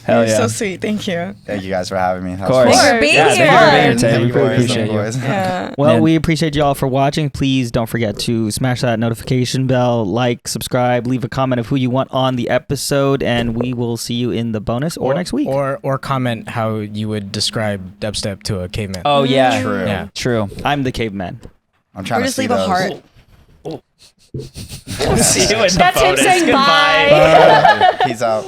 Hell yeah. So sweet. Thank you. Thank you guys for having me. That Of was course. fun. Thanks for being Yeah, here. thank you for being here, Tate. Thank We you, really boys. appreciate Thank you. boys. Yeah. Well, Man. we appreciate you all for watching. Please don't forget to smash that notification bell, like, subscribe, leave a comment of who you want on the episode, and we will see you in the bonus or next week. Or comment how you would describe dubstep to a caveman. Oh yeah, True. Yeah. true. I'm the caveman. I'm trying Or to just see leave a those. heart. See you in the That's him bonus. saying Goodbye. bye. Peace out.